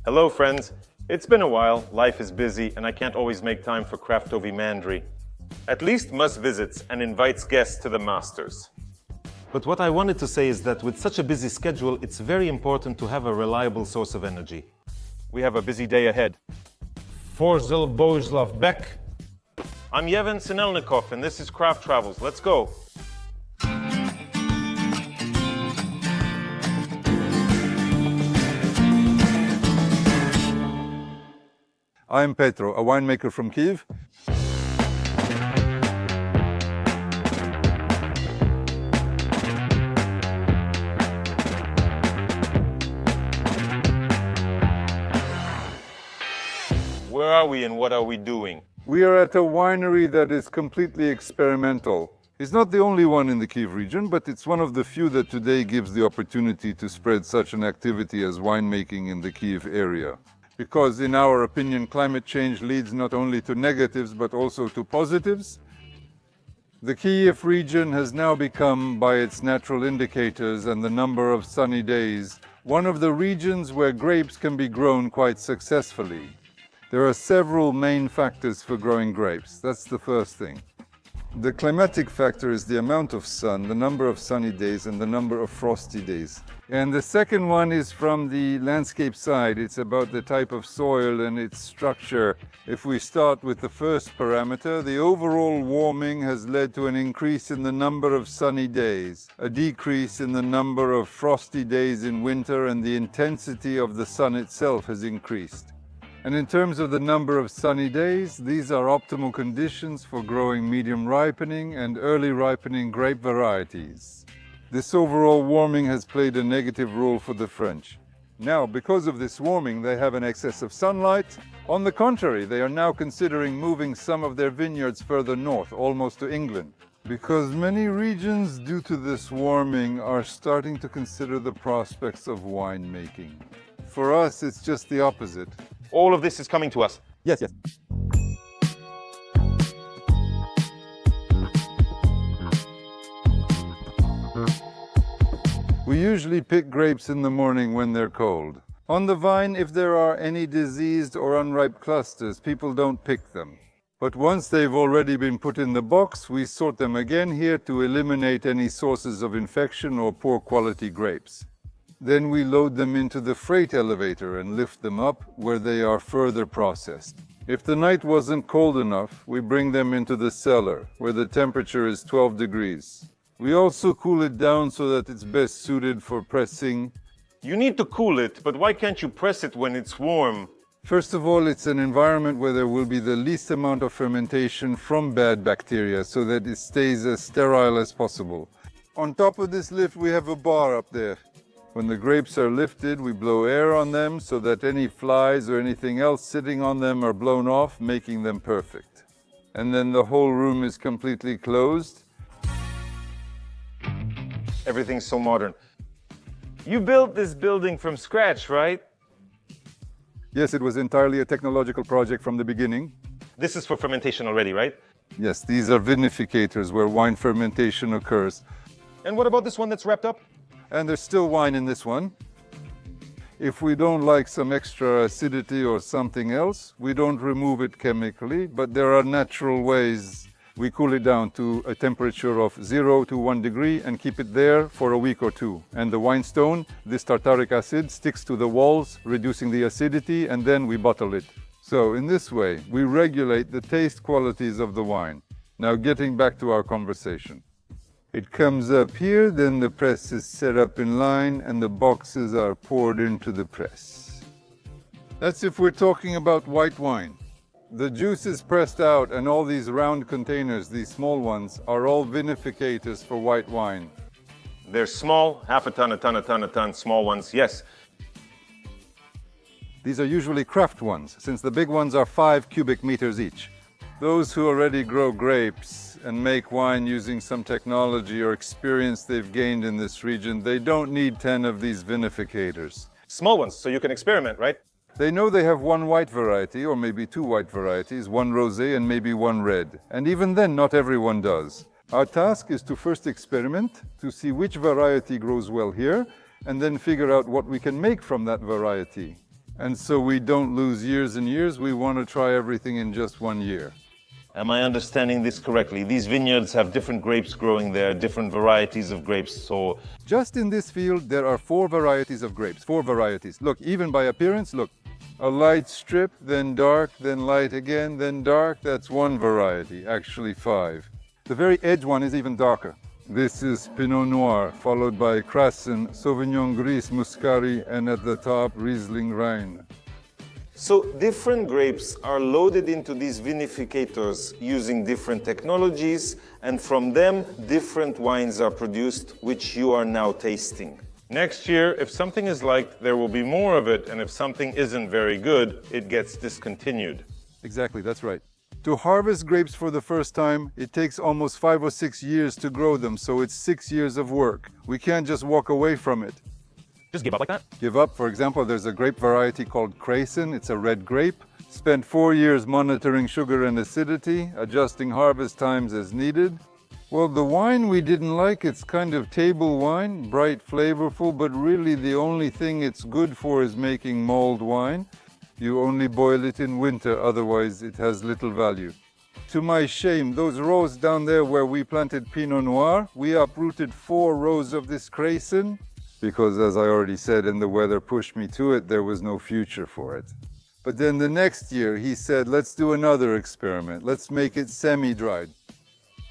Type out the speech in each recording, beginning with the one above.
Hello friends, it's been a while, life is busy and I can't always make time for Crafty Mandry. At least must visits and invites guests to the masters. But what I wanted to say is that with such a busy schedule, it's very important to have a reliable source of energy. We have a busy day ahead. Forzel Bohuslav Beck. I'm Yevhen Sinelnikov and this is Craft Travels. Let's go! I'm Petro, a winemaker from Kyiv. Where are we and what are we doing? We are at a winery that is completely experimental. It's not the only one in the Kyiv region, but it's one of the few that today gives the opportunity to spread such an activity as winemaking in the Kyiv area. Because in our opinion, climate change leads not only to negatives, but also to positives. The Kyiv region has now become, by its natural indicators and the number of sunny days, one of the regions where grapes can be grown quite successfully. There are several main factors for growing grapes. That's the first thing. The climatic factor is the amount of sun, the number of sunny days, and the number of frosty days. And the second one is from the landscape side. It's about the type of soil and its structure. If we start with the first parameter, the overall warming has led to an increase in the number of sunny days, a decrease in the number of frosty days in winter, and the intensity of the sun itself has increased. And in terms of the number of sunny days, these are optimal conditions for growing medium ripening and early ripening grape varieties. This overall warming has played a negative role for the French. Now, because of this warming, they have an excess of sunlight. On the contrary, they are now considering moving some of their vineyards further north, almost to England. Because many regions, due to this warming, are starting to consider the prospects of winemaking. For us, it's just the opposite. All of this is coming to us. Yes. We usually pick grapes in the morning when they're cold. On the vine, if there are any diseased or unripe clusters, people don't pick them. But once they've already been put in the box, we sort them again here to eliminate any sources of infection or poor quality grapes. Then we load them into the freight elevator and lift them up where they are further processed. If the night wasn't cold enough, we bring them into the cellar where the temperature is 12 degrees. We also cool it down so that it's best suited for pressing. You need to cool it, but why can't you press it when it's warm? First of all, it's an environment where there will be the least amount of fermentation from bad bacteria so that it stays as sterile as possible. On top of this lift, we have a bar up there. When the grapes are lifted, we blow air on them so that any flies or anything else sitting on them are blown off, making them perfect. And then the whole room is completely closed. Everything's so modern. You built this building from scratch, right? Yes, it was entirely a technological project from the beginning. This is for fermentation already, right? Yes, these are vinificators where wine fermentation occurs. And what about this one that's wrapped up? And there's still wine in this one. If we don't like some extra acidity or something else, we don't remove it chemically, but there are natural ways. We cool it down to a temperature of 0 to 1 degree and keep it there for a week or two. And the wine stone, this tartaric acid, sticks to the walls, reducing the acidity, and then we bottle it. So in this way, we regulate the taste qualities of the wine. Now getting back to our conversation. It comes up here, then the press is set up in line and the boxes are poured into the press. That's if we're talking about white wine. The juice is pressed out and all these round containers, these small ones, are all vinificators for white wine. They're small, half a ton, small ones, yes. These are usually craft ones, since the big ones are 5 cubic meters each. Those who already grow grapes and make wine using some technology or experience they've gained in this region, they don't need 10 of these vinificators. Small ones, so you can experiment, right? They know they have one white variety, or maybe 2 white varieties, one rosé and maybe one red. And even then, not everyone does. Our task is to first experiment, to see which variety grows well here, and then figure out what we can make from that variety. And so we don't lose years and years. We want to try everything in just 1 year. Am I understanding this correctly? These vineyards have different grapes growing there, different varieties of grapes, so... Just in this field, there are 4 varieties of grapes, 4 varieties. Look, even by appearance, look. A light strip, then dark, then light again, then dark. That's 1 variety, actually 5. The very edge one is even darker. This is Pinot Noir, followed by Crassin, Sauvignon Gris, Muscari, and at the top, Riesling Rhine. So different grapes are loaded into these vinificators using different technologies, and from them, different wines are produced, which you are now tasting. Next year, if something is liked, there will be more of it, and if something isn't very good, it gets discontinued. Exactly, that's right. To harvest grapes for the first time, it takes almost 5 or 6 years to grow them, so it's 6 years of work. We can't just walk away from it. Just give up like that? Give up. For example, there's a grape variety called Crassin. It's a red grape. Spent 4 years monitoring sugar and acidity, adjusting harvest times as needed. Well, the wine we didn't like, it's kind of table wine, bright, flavorful, but really the only thing it's good for is making mulled wine. You only boil it in winter, otherwise it has little value. To my shame, those rows down there where we planted Pinot Noir, we uprooted 4 rows of this Crassin, because as I already said, and the weather pushed me to it, there was no future for it. But then the next year he said, let's do another experiment. Let's make it semi-dried.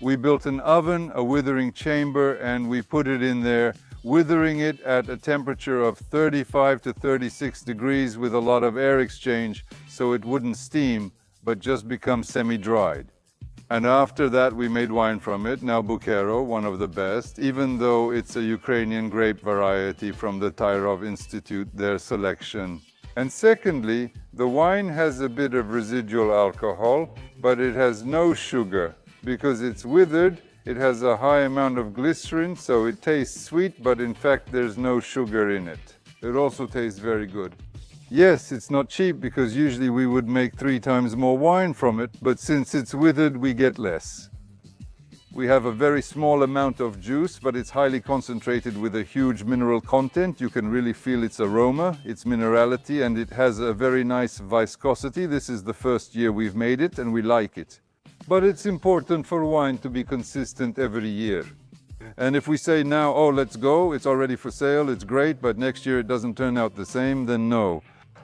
We built an oven, a withering chamber, and we put it in there, withering it at a temperature of 35 to 36 degrees with a lot of air exchange, so it wouldn't steam, but just become semi-dried. And after that, we made wine from it, now Buchero, one of the best, even though it's a Ukrainian grape variety from the Tyrov Institute, their selection. And secondly, the wine has a bit of residual alcohol, but it has no sugar. Because it's withered, it has a high amount of glycerin, so it tastes sweet, but in fact there's no sugar in it. It also tastes very good. Yes, it's not cheap because usually we would make 3 times more wine from it, but since it's withered, we get less. We have a very small amount of juice, but it's highly concentrated with a huge mineral content. You can really feel its aroma, its minerality, and it has a very nice viscosity. This is the first year we've made it, and we like it. But it's important for wine to be consistent every year. And if we say now, oh, let's go, it's already for sale, it's great, but next year it doesn't turn out the same, then no.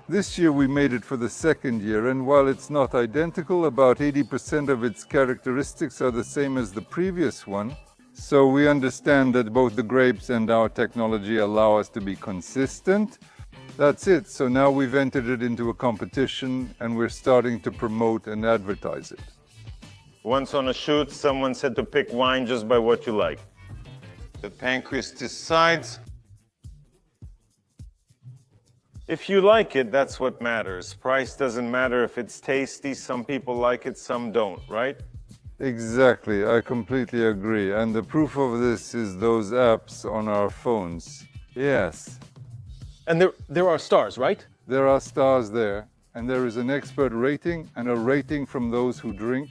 This year we made it for the 2nd year, and while it's not identical, about 80% of its characteristics are the same as the previous one. So we understand that both the grapes and our technology allow us to be consistent. That's it. So now we've entered it into a competition, and we're starting to promote and advertise it. Once on a shoot, someone said to pick wine just by what you like. The pancreas decides. If you like it, that's what matters. Price doesn't matter if it's tasty. Some people like it, some don't, right? Exactly, I completely agree. And the proof of this is those apps on our phones. Yes. And there are stars, right? There are stars there, and there is an expert rating and a rating from those who drink.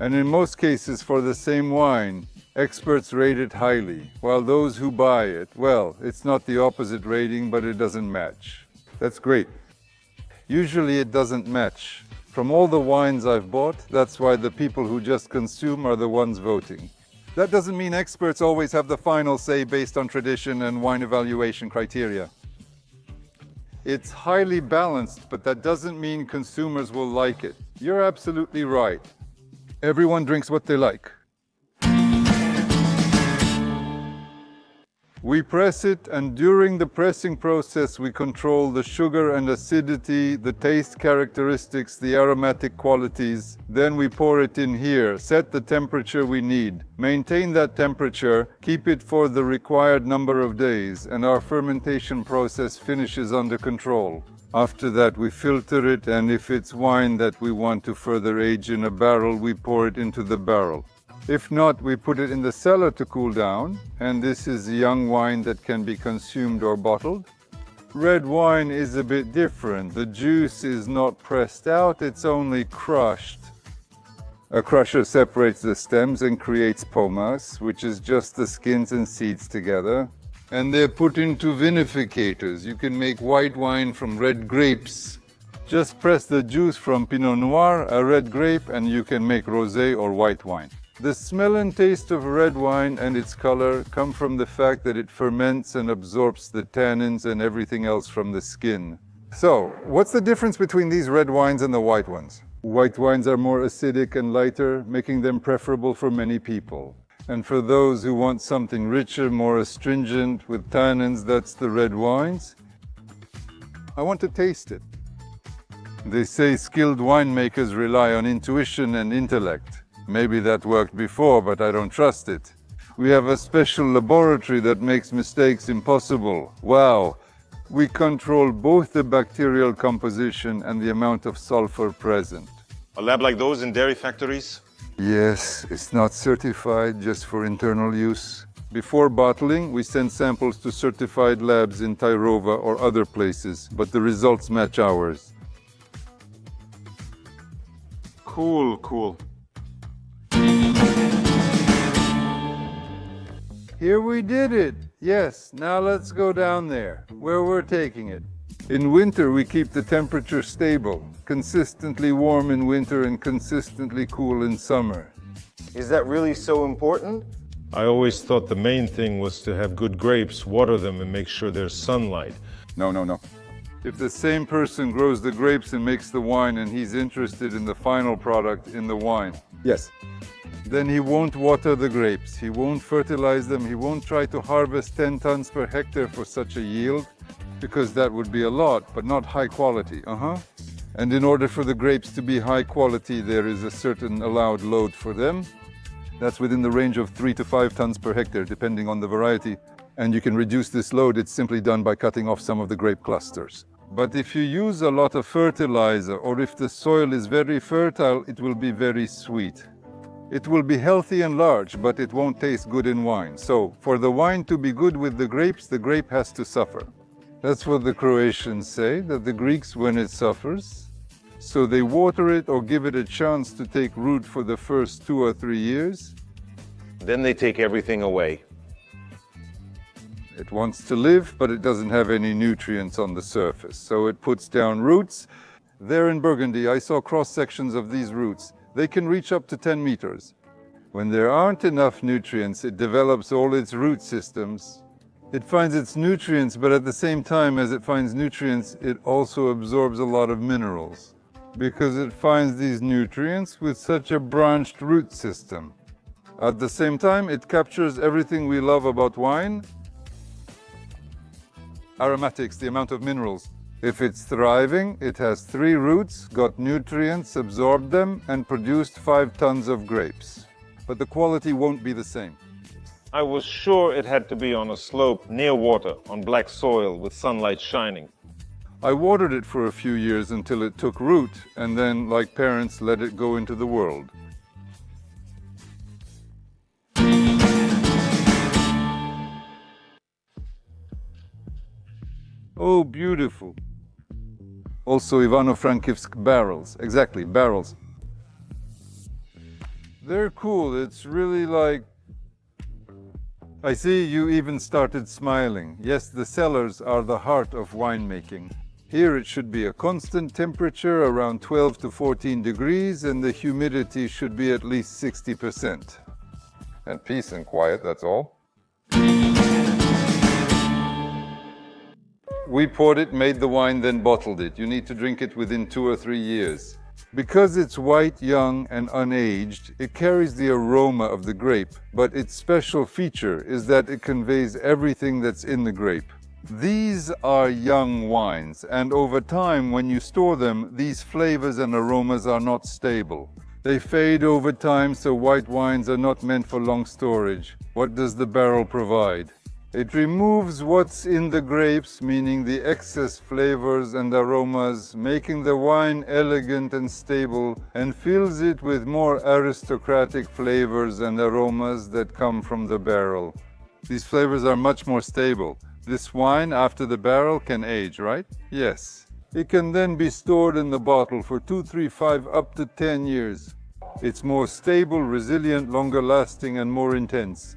And in most cases for the same wine, experts rate it highly, while those who buy it, well, it's not the opposite rating, but it doesn't match. That's great. Usually it doesn't match. From all the wines I've bought, that's why the people who just consume are the ones voting. That doesn't mean experts always have the final say based on tradition and wine evaluation criteria. It's highly balanced, but that doesn't mean consumers will like it. You're absolutely right. Everyone drinks what they like. We press it, and during the pressing process we control the sugar and acidity, the taste characteristics, the aromatic qualities. Then we pour it in here, set the temperature we need, maintain that temperature, keep it for the required number of days, and our fermentation process finishes under control. After that we filter it, and if it's wine that we want to further age in a barrel, we pour it into the barrel. If not, we put it in the cellar to cool down, and this is young wine that can be consumed or bottled. Red wine is a bit different. The juice is not pressed out, it's only crushed. A crusher separates the stems and creates pomace, which is just the skins and seeds together. and they're put into vinificators. You can make white wine from red grapes. Just press the juice from Pinot Noir, a red grape, and you can make rosé or white wine. The smell and taste of red wine and its color come from the fact that it ferments and absorbs the tannins and everything else from the skin. So, what's the difference between these red wines and the white ones? White wines are more acidic and lighter, making them preferable for many people. And for those who want something richer, more astringent, with tannins, that's the red wines. I want to taste it. They say skilled winemakers rely on intuition and intellect. Maybe that worked before, but I don't trust it. We have a special laboratory that makes mistakes impossible. Wow! We control both the bacterial composition and the amount of sulfur present. A lab like those in dairy factories? Yes, it's not certified, just for internal use. Before bottling, we send samples to certified labs in Tyrova or other places, but the results match ours. Cool, cool. Here we did it! Yes, now let's go down there, where we're taking it. In winter, we keep the temperature stable, consistently warm in winter and consistently cool in summer. Is that really so important? I always thought the main thing was to have good grapes, water them, and make sure there's sunlight. No. If the same person grows the grapes and makes the wine and he's interested in the final product in the wine, Yes. then he won't water the grapes, he won't fertilize them, he won't try to harvest 10 tons per hectare for such a yield, because that would be a lot, but not high quality. And in order for the grapes to be high quality, there is a certain allowed load for them. That's within the range of 3 to 5 tons per hectare, depending on the variety. And you can reduce this load. It's simply done by cutting off some of the grape clusters. But if you use a lot of fertilizer, or if the soil is very fertile, it will be very sweet. It will be healthy and large, but it won't taste good in wine. So, for the wine to be good with the grape has to suffer. That's what the Croatians say, that the Greeks, when it suffers, so they water it or give it a chance to take root for the first 2 or 3 years. Then they take everything away. It wants to live, but it doesn't have any nutrients on the surface, so it puts down roots. There in Burgundy, I saw cross-sections of these roots. They can reach up to 10 meters. When there aren't enough nutrients, it develops all its root systems. It finds its nutrients, but at the same time as it finds nutrients, it also absorbs a lot of minerals, because it finds these nutrients with such a branched root system. At the same time, it captures everything we love about wine. Aromatics, the amount of minerals. If it's thriving, it has 3 roots, got nutrients, absorbed them, and produced 5 tons of grapes. But the quality won't be the same. I was sure it had to be on a slope near water, on black soil with sunlight shining. I watered it for a few years until it took root, and then, like parents, let it go into the world. Oh, beautiful. Also Ivano-Frankivsk barrels. Exactly, barrels. They're cool. It's really like... I see you even started smiling. Yes, the cellars are the heart of winemaking. Here it should be a constant temperature around 12 to 14 degrees, and the humidity should be at least 60%. And peace and quiet, that's all. We poured it, made the wine, then bottled it. You need to drink it within 2 or 3 years. Because it's white, young, and unaged, it carries the aroma of the grape, but its special feature is that it conveys everything that's in the grape. These are young wines, and over time, when you store them, these flavors and aromas are not stable. They fade over time, so white wines are not meant for long storage. What does the barrel provide? It removes what's in the grapes, meaning the excess flavors and aromas, making the wine elegant and stable, and fills it with more aristocratic flavors and aromas that come from the barrel. These flavors are much more stable. This wine, after the barrel, can age, right? Yes. It can then be stored in the bottle for 2, 3, 5, up to 10 years. It's more stable, resilient, longer lasting, and more intense.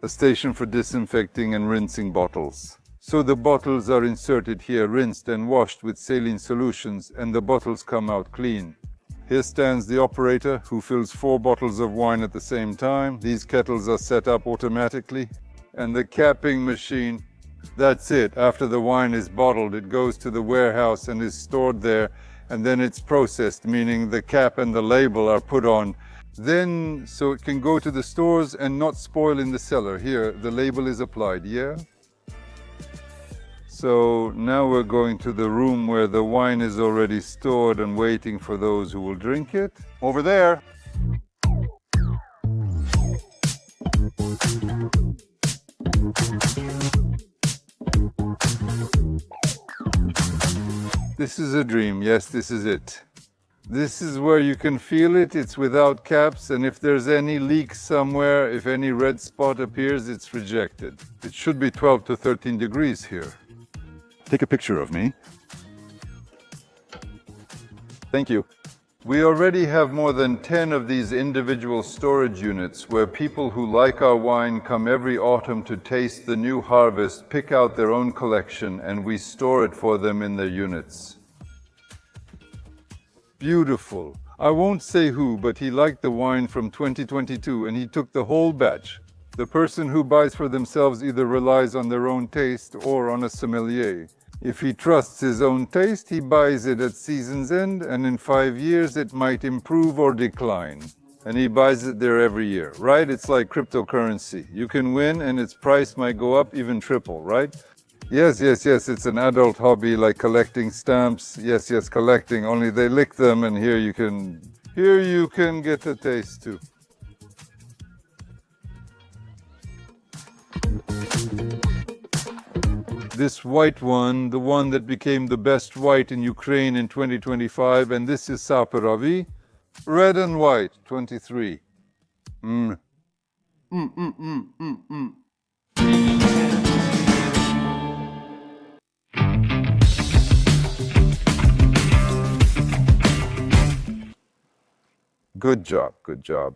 a station for disinfecting and rinsing bottles. So the bottles are inserted here, rinsed and washed with saline solutions, and the bottles come out clean. Here stands the operator who fills 4 bottles of wine at the same time. These kettles are set up automatically. And the capping machine, that's it. After the wine is bottled, it goes to the warehouse and is stored there, and then it's processed, meaning the cap and the label are put on. Then, so it can go to the stores and not spoil in the cellar. Here, the label is applied, yeah? So now we're going to the room where the wine is already stored and waiting for those who will drink it. Over there. This is a dream. Yes, this is it. This is where you can feel it. It's without caps, and if there's any leak somewhere, if any red spot appears, it's rejected. It should be 12 to 13 degrees here. Take a picture of me. Thank you. We already have more than 10 of these individual storage units where people who like our wine come every autumn to taste the new harvest, pick out their own collection, and we store it for them in their units. Beautiful. I won't say who, but he liked the wine from 2022 and he took the whole batch. The person who buys for themselves either relies on their own taste or on a sommelier. If he trusts his own taste, he buys it at season's end, and in 5 years it might improve or decline. And he buys it there every year, right? It's like cryptocurrency. You can win and its price might go up, even triple, right? Yes, it's an adult hobby like collecting stamps. Yes, collecting, only they lick them, and here you can get a taste too. This white one, the one that became the best white in Ukraine in 2025, and this is Saperavi. Red and white, 23. Good job, good job.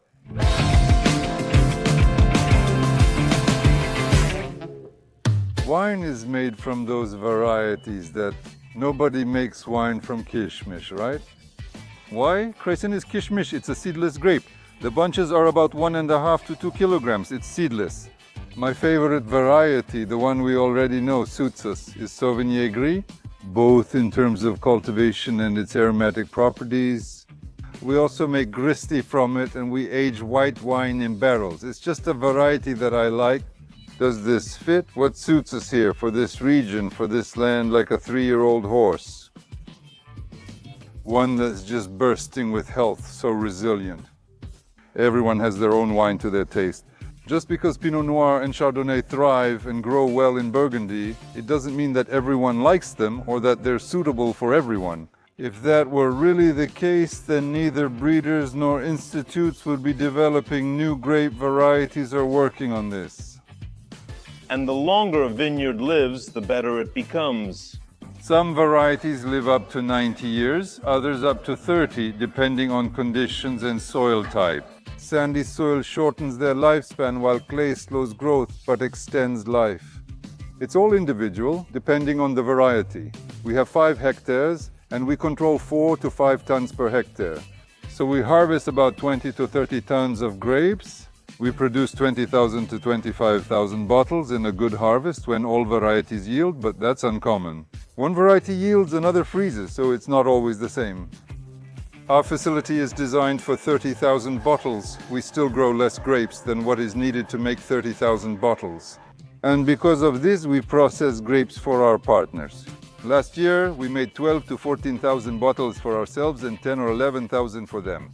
Wine is made from those varieties that nobody makes wine from kishmish, right? Why? Krasin is kishmish, it's a seedless grape. The bunches are about 1.5 to 2 kilograms, it's seedless. My favorite variety, the one we already know suits us, is Sauvignon Gris, both in terms of cultivation and its aromatic properties. We also make Gristi from it, and we age white wine in barrels. It's just a variety that I like. Does this fit? What suits us here for this region, for this land, like a 3-year-old horse? One that's just bursting with health, so resilient. Everyone has their own wine to their taste. Just because Pinot Noir and Chardonnay thrive and grow well in Burgundy, it doesn't mean that everyone likes them or that they're suitable for everyone. If that were really the case, then neither breeders nor institutes would be developing new grape varieties or working on this. And the longer a vineyard lives, the better it becomes. Some varieties live up to 90 years, others up to 30, depending on conditions and soil type. Sandy soil shortens their lifespan while clay slows growth but extends life. It's all individual, depending on the variety. We have 5 hectares and we control 4 to 5 tons per hectare. So we harvest about 20 to 30 tons of grapes. We produce 20,000 to 25,000 bottles in a good harvest when all varieties yield, but that's uncommon. One variety yields, another freezes, so it's not always the same. Our facility is designed for 30,000 bottles. We still grow less grapes than what is needed to make 30,000 bottles. And because of this, we process grapes for our partners. Last year, we made 12 to 14,000 bottles for ourselves and 10 or 11,000 for them.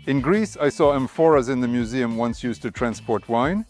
In Greece, I saw amphoras in the museum once used to transport wine.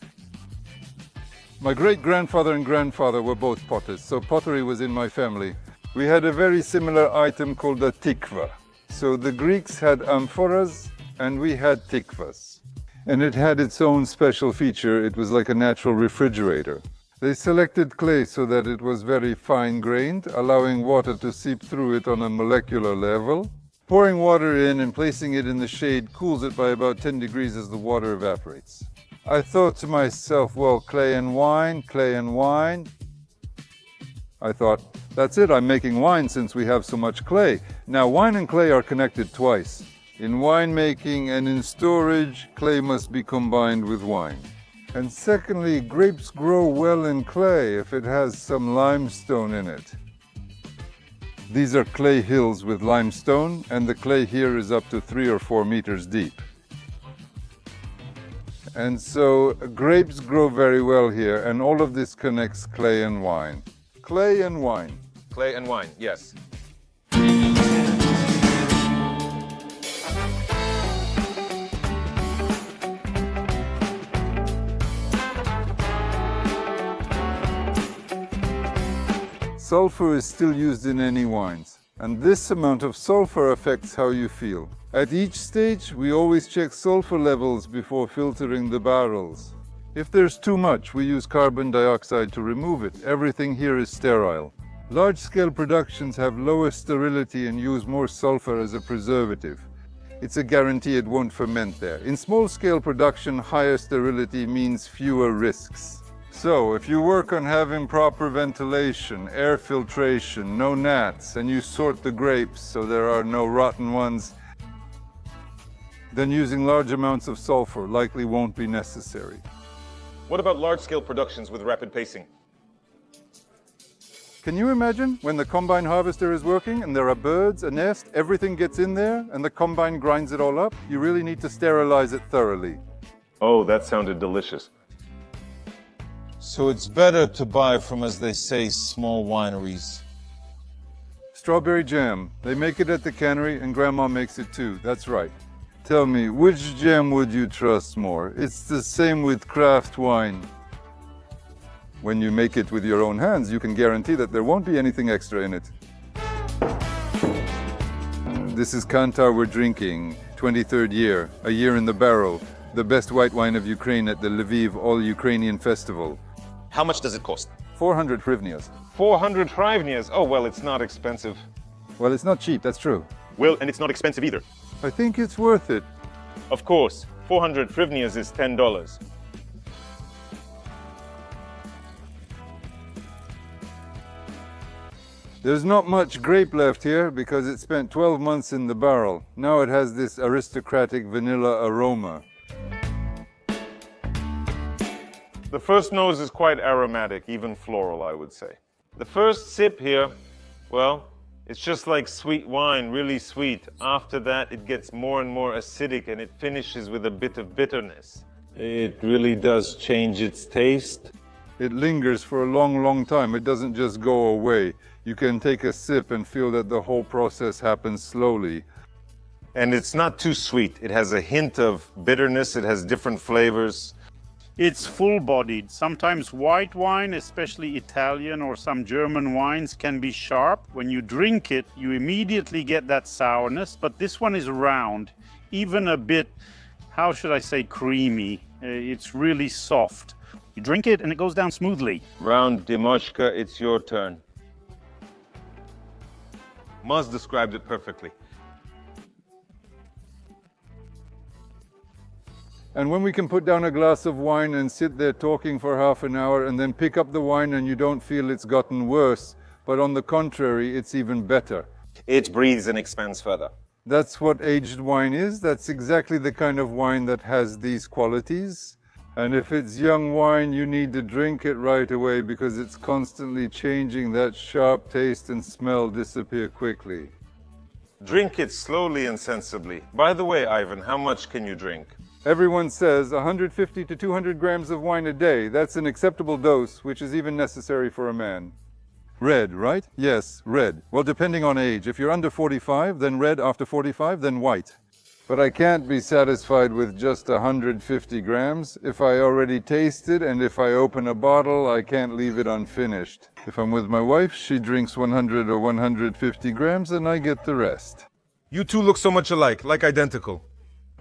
My great-grandfather and grandfather were both potters, so pottery was in my family. We had a very similar item called a tikva. So the Greeks had amphoras and we had tikvas. And it had its own special feature. It was like a natural refrigerator. They selected clay so that it was very fine-grained, allowing water to seep through it on a molecular level. Pouring water in and placing it in the shade cools it by about 10 degrees as the water evaporates. I thought to myself, well, clay and wine, clay and wine. I thought, that's it, I'm making wine since we have so much clay. Now, wine and clay are connected twice. In winemaking and in storage, clay must be combined with wine. And secondly, grapes grow well in clay if it has some limestone in it. These are clay hills with limestone, and the clay here is up to 3 or 4 meters deep. And so grapes grow very well here, and all of this connects clay and wine. Clay and wine. Clay and wine, yes. Sulfur is still used in any wines, and this amount of sulfur affects how you feel. At each stage, we always check sulfur levels before filtering the barrels. If there's too much, we use carbon dioxide to remove it. Everything here is sterile. Large-scale productions have lower sterility and use more sulfur as a preservative. It's a guarantee it won't ferment there. In small-scale production, higher sterility means fewer risks. So, if you work on having proper ventilation, air filtration, no gnats, and you sort the grapes so there are no rotten ones, then using large amounts of sulfur likely won't be necessary. What about large-scale productions with rapid pacing? Can you imagine when the combine harvester is working and there are birds, a nest, everything gets in there and the combine grinds it all up? You really need to sterilize it thoroughly. Oh, that sounded delicious. So it's better to buy from, as they say, small wineries. Strawberry jam. They make it at the cannery and Grandma makes it too. That's right. Tell me, which jam would you trust more? It's the same with craft wine. When you make it with your own hands, you can guarantee that there won't be anything extra in it. This is Kantar we're drinking, 23rd year, a year in the barrel, the best white wine of Ukraine at the Lviv All-Ukrainian Festival. How much does it cost? 400 hryvnias. 400 hryvnias. Oh, well, it's not expensive. Well, it's not cheap, that's true. Well, and it's not expensive either. I think it's worth it. Of course, 400 hryvnias is $10. There's not much grape left here because it spent 12 months in the barrel. Now it has this aristocratic vanilla aroma. The first nose is quite aromatic, even floral, I would say. The first sip here, well, it's just like sweet wine, really sweet. After that, it gets more and more acidic and it finishes with a bit of bitterness. It really does change its taste. It lingers for a long, long time. It doesn't just go away. You can take a sip and feel that the whole process happens slowly. And it's not too sweet. It has a hint of bitterness. It has different flavors. It's full-bodied. Sometimes white wine, especially Italian or some German wines, can be sharp. When you drink it, you immediately get that sourness, but this one is round, even a bit, how should I say, creamy. It's really soft. You drink it and it goes down smoothly. Round Dimoshka, it's your turn. Maz described it perfectly. And when we can put down a glass of wine and sit there talking for half an hour and then pick up the wine and you don't feel it's gotten worse, but on the contrary, it's even better. It breathes and expands further. That's what aged wine is. That's exactly the kind of wine that has these qualities. And if it's young wine, you need to drink it right away because it's constantly changing. That sharp taste and smell disappear quickly. Drink it slowly and sensibly. By the way, Ivan, how much can you drink? Everyone says 150 to 200 grams of wine a day. That's an acceptable dose, which is even necessary for a man. Red, right? Yes, red. Well, depending on age. If you're under 45, then red. After 45, then white. But I can't be satisfied with just 150 grams. If I already taste it and if I open a bottle, I can't leave it unfinished. If I'm with my wife, she drinks 100 or 150 grams and I get the rest. You two look so much alike, like identical.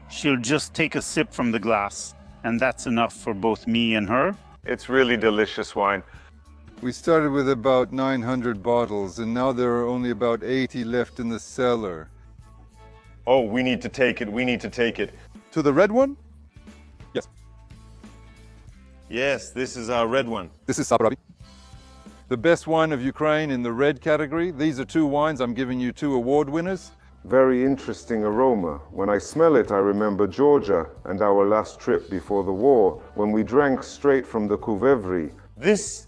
She'll just take a sip from the glass, and that's enough for both me and her. It's really delicious wine. We started with about 900 bottles, and now there are only about 80 left in the cellar. Oh, we need to take it. We need to take it. To the red one? Yes. Yes, this is our red one. This is Sabrabi. The best wine of Ukraine in the red category. These are two wines. I'm giving you two award winners. Very interesting aroma. When I smell it, I remember Georgia and our last trip before the war, when we drank straight from the Kuvevri. This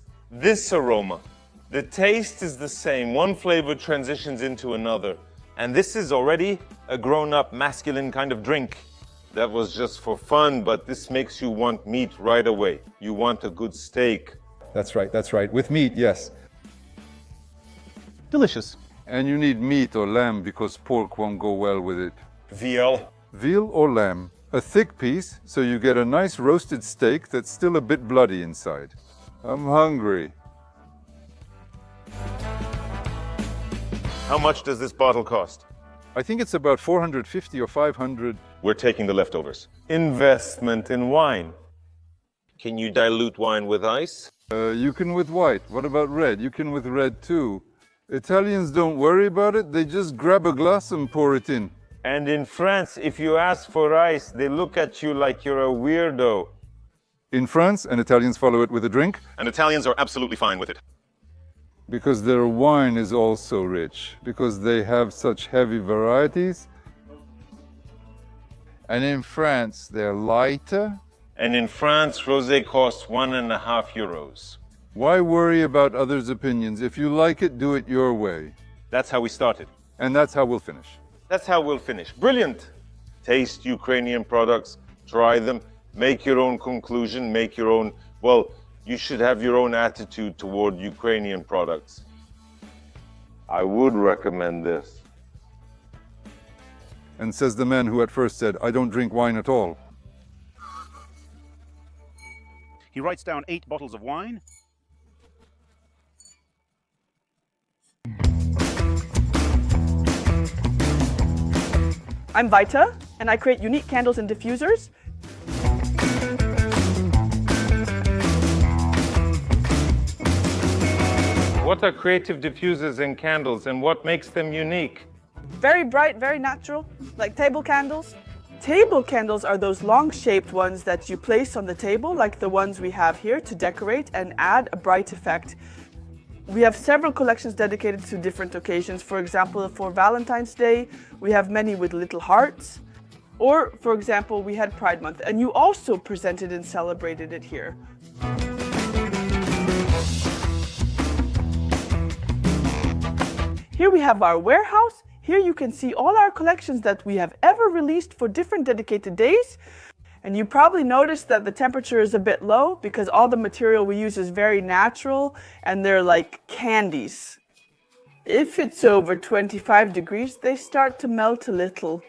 aroma, the taste is the same. One flavor transitions into another. And this is already a grown-up masculine kind of drink. That was just for fun, but this makes you want meat right away. You want a good steak. That's right. With meat, yes. Delicious. And you need meat or lamb because pork won't go well with it. Veal. Veal or lamb. A thick piece, so you get a nice roasted steak that's still a bit bloody inside. I'm hungry. How much does this bottle cost? I think it's about 450 or 500. We're taking the leftovers. Investment in wine. Can you dilute wine with ice? You can with white. What about red? You can with red too. Italians don't worry about it. They just grab a glass and pour it in. And in France, if you ask for ice, they look at you like you're a weirdo. In France, and Italians follow it with a drink. And Italians are absolutely fine with it. Because their wine is also rich. Because they have such heavy varieties. And in France, they're lighter. And in France, rosé costs €1.50. Why worry about others' opinions? If you like it, do it your way. That's how we started. And that's how we'll finish. That's how we'll finish. Brilliant! Taste Ukrainian products, try them, make your own conclusion, make your own, well, you should have your own attitude toward Ukrainian products. I would recommend this. And says the man who at first said, I don't drink wine at all. He writes down 8 bottles of wine. I'm Vita, and I create unique candles and diffusers. What are creative diffusers and candles, and what makes them unique? Very bright, very natural, like table candles. Table candles are those long-shaped ones that you place on the table, like the ones we have here, to decorate and add a bright effect. We have several collections dedicated to different occasions. For example, for Valentine's Day, we have many with little hearts. Or, for example, we had Pride Month, and you also presented and celebrated it here. Here we have our warehouse. Here you can see all our collections that we have ever released for different dedicated days. And you probably noticed that the temperature is a bit low because all the material we use is very natural and they're like candies. If it's over 25 degrees, they start to melt a little.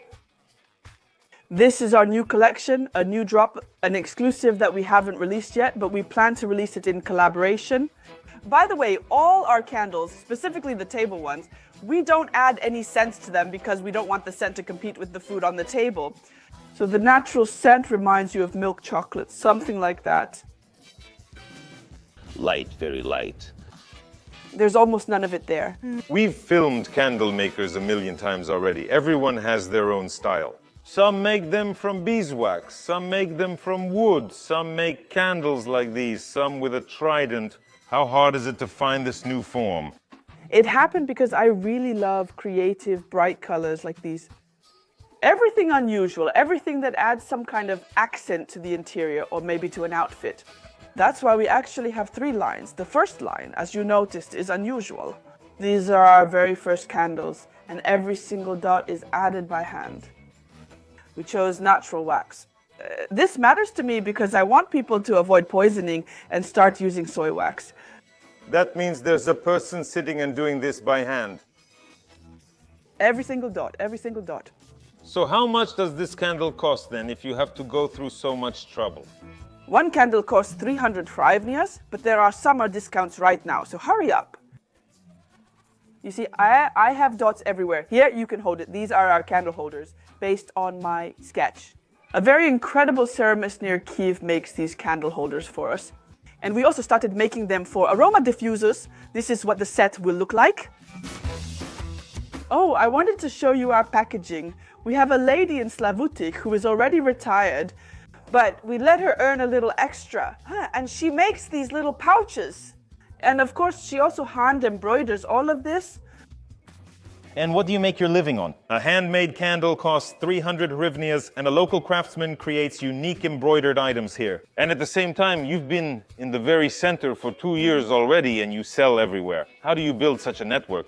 This is our new collection, a new drop, an exclusive that we haven't released yet, but we plan to release it in collaboration. By the way, all our candles, specifically the table ones, we don't add any scents to them because we don't want the scent to compete with the food on the table. So the natural scent reminds you of milk chocolate, something like that. Light, very light. There's almost none of it there. We've filmed candle makers a million times already. Everyone has their own style. Some make them from beeswax, some make them from wood, some make candles like these, some with a trident. How hard is it to find this new form? It happened because I really love creative, bright colors like these. Everything unusual, everything that adds some kind of accent to the interior or maybe to an outfit. That's why we actually have 3 lines. The first line, as you noticed, is unusual. These are our very first candles, and every single dot is added by hand. We chose natural wax. This matters to me because I want people to avoid poisoning and start using soy wax. That means there's a person sitting and doing this by hand. Every single dot, every single dot. So how much does this candle cost then if you have to go through so much trouble? One candle costs 300 hryvnias, but there are summer discounts right now, so hurry up. You see, I have dots everywhere. Here, you can hold it. These are our candle holders, based on my sketch. A very incredible ceramist near Kyiv makes these candle holders for us. And we also started making them for aroma diffusers. This is what the set will look like. Oh, I wanted to show you our packaging. We have a lady in Slavutik who is already retired, But we let her earn a little extra. And she makes these little pouches. And of course, she also hand embroiders all of this. And what do you make your living on? A handmade candle costs 300 hryvnias, and a local craftsman creates unique embroidered items here. And at the same time, you've been in the very center for 2 years already, and you sell everywhere. How do you build such a network?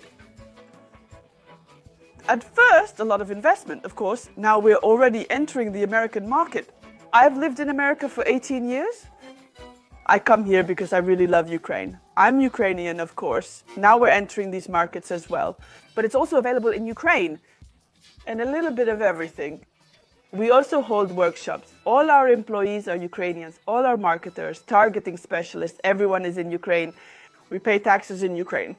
At first, a lot of investment, of course. Now we're already entering the American market. I've lived in America for 18 years. I come here because I really love Ukraine. I'm Ukrainian, of course. Now we're entering these markets as well. But it's also available in Ukraine and a little bit of everything. We also hold workshops. All our employees are Ukrainians, all our marketers, targeting specialists, everyone is in Ukraine. We pay taxes in Ukraine.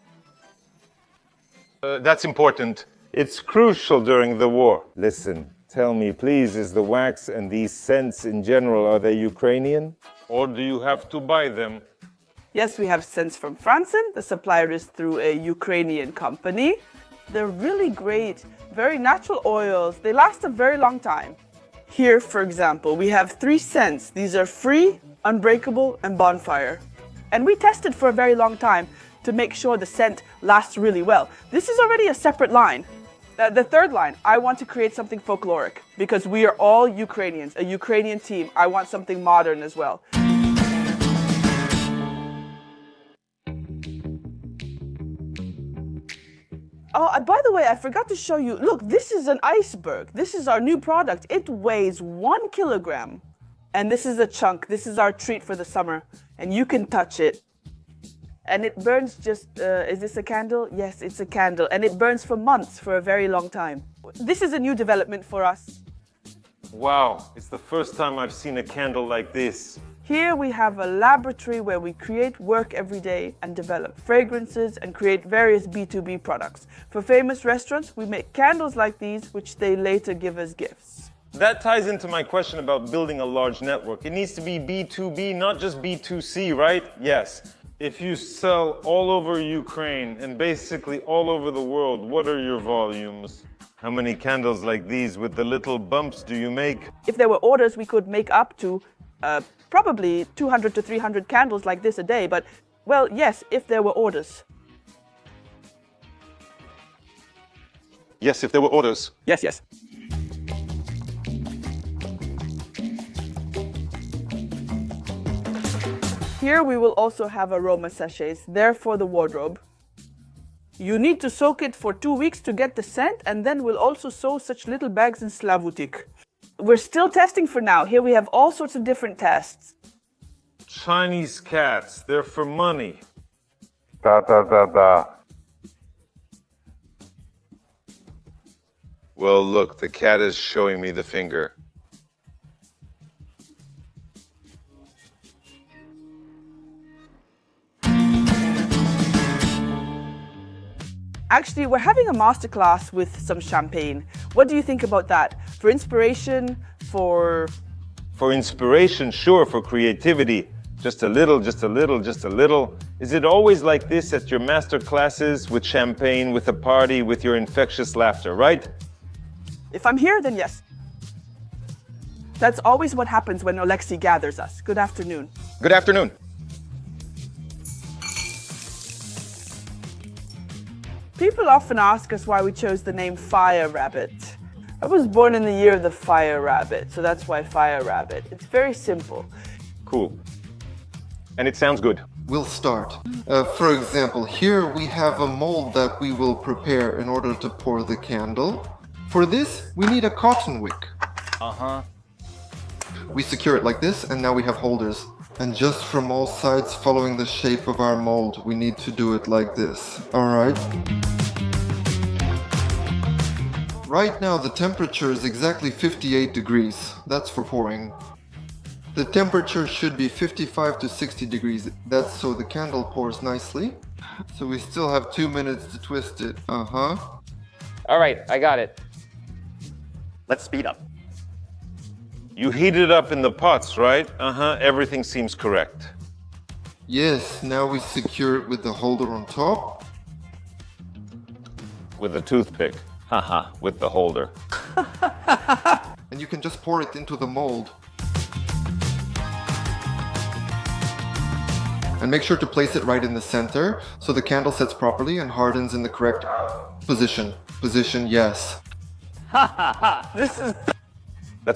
That's important. It's crucial during the war. Listen, tell me, please, is the wax and these scents in general, are they Ukrainian? Or do you have to buy them? Yes, we have scents from Franzen. The supplier is through a Ukrainian company. They're really great, very natural oils. They last a very long time. Here, for example, we have 3 scents. These are Free, Unbreakable, and Bonfire. And we tested for a very long time to make sure the scent lasts really well. This is already a separate line. The third line, I want to create something folkloric because we are all Ukrainians, a Ukrainian team. I want something modern as well. Oh, by the way, I forgot to show you. Look, this is an iceberg. This is our new product. It weighs 1 kilogram. And this is a chunk. This is our treat for the summer. And you can touch it. And it burns just, is this a candle? Yes, it's a candle. And it burns for months, for a very long time. This is a new development for us. Wow, it's the first time I've seen a candle like this. Here we have a laboratory where we create work every day and develop fragrances and create various B2B products. For famous restaurants, we make candles like these, which they later give as gifts. That ties into my question about building a large network. It needs to be B2B, not just B2C, right? Yes. If you sell all over Ukraine and basically all over the world, what are your volumes? How many candles like these with the little bumps do you make? If there were orders, we could make up to probably 200 to 300 candles like this a day, but, well, yes, if there were orders. Yes, if there were orders. Yes, yes. Here we will also have aroma sachets, there for the wardrobe. You need to soak it for 2 weeks to get the scent, and then we'll also sew such little bags in Slavutik. We're still testing for now. Here we have all sorts of different tests. Chinese cats, they're for money. Da da da da. Well, look, the cat is showing me the finger. Actually, we're having a masterclass with some champagne. What do you think about that? For inspiration, for... For inspiration, sure, for creativity. Just a little, just a little, just a little. Is it always like this at your master classes, with champagne, with a party, with your infectious laughter, right? If I'm here, then yes. That's always what happens when Alexei gathers us. Good afternoon. Good afternoon. People often ask us why we chose the name Fire Rabbit. I was born in the year of the Fire Rabbit, so that's why Fire Rabbit. It's very simple. Cool. And it sounds good. We'll start. For example, here we have a mold that we will prepare in order to pour the candle. For this, we need a cotton wick. We secure it like this, and now we have holders. And just from all sides, following the shape of our mold, we need to do it like this. Alright? Right now the temperature is exactly 58 degrees. That's for pouring. The temperature should be 55 to 60 degrees. That's so the candle pours nicely. So we still have 2 minutes to twist it. All right, I got it. Let's speed up. You heat it up in the pots, right? Everything seems correct. Yes, now we secure it with the holder on top. With a toothpick. Haha, with the holder. And you can just pour it into the mold. And make sure to place it right in the center so the candle sets properly and hardens in the correct position. Position, yes. That's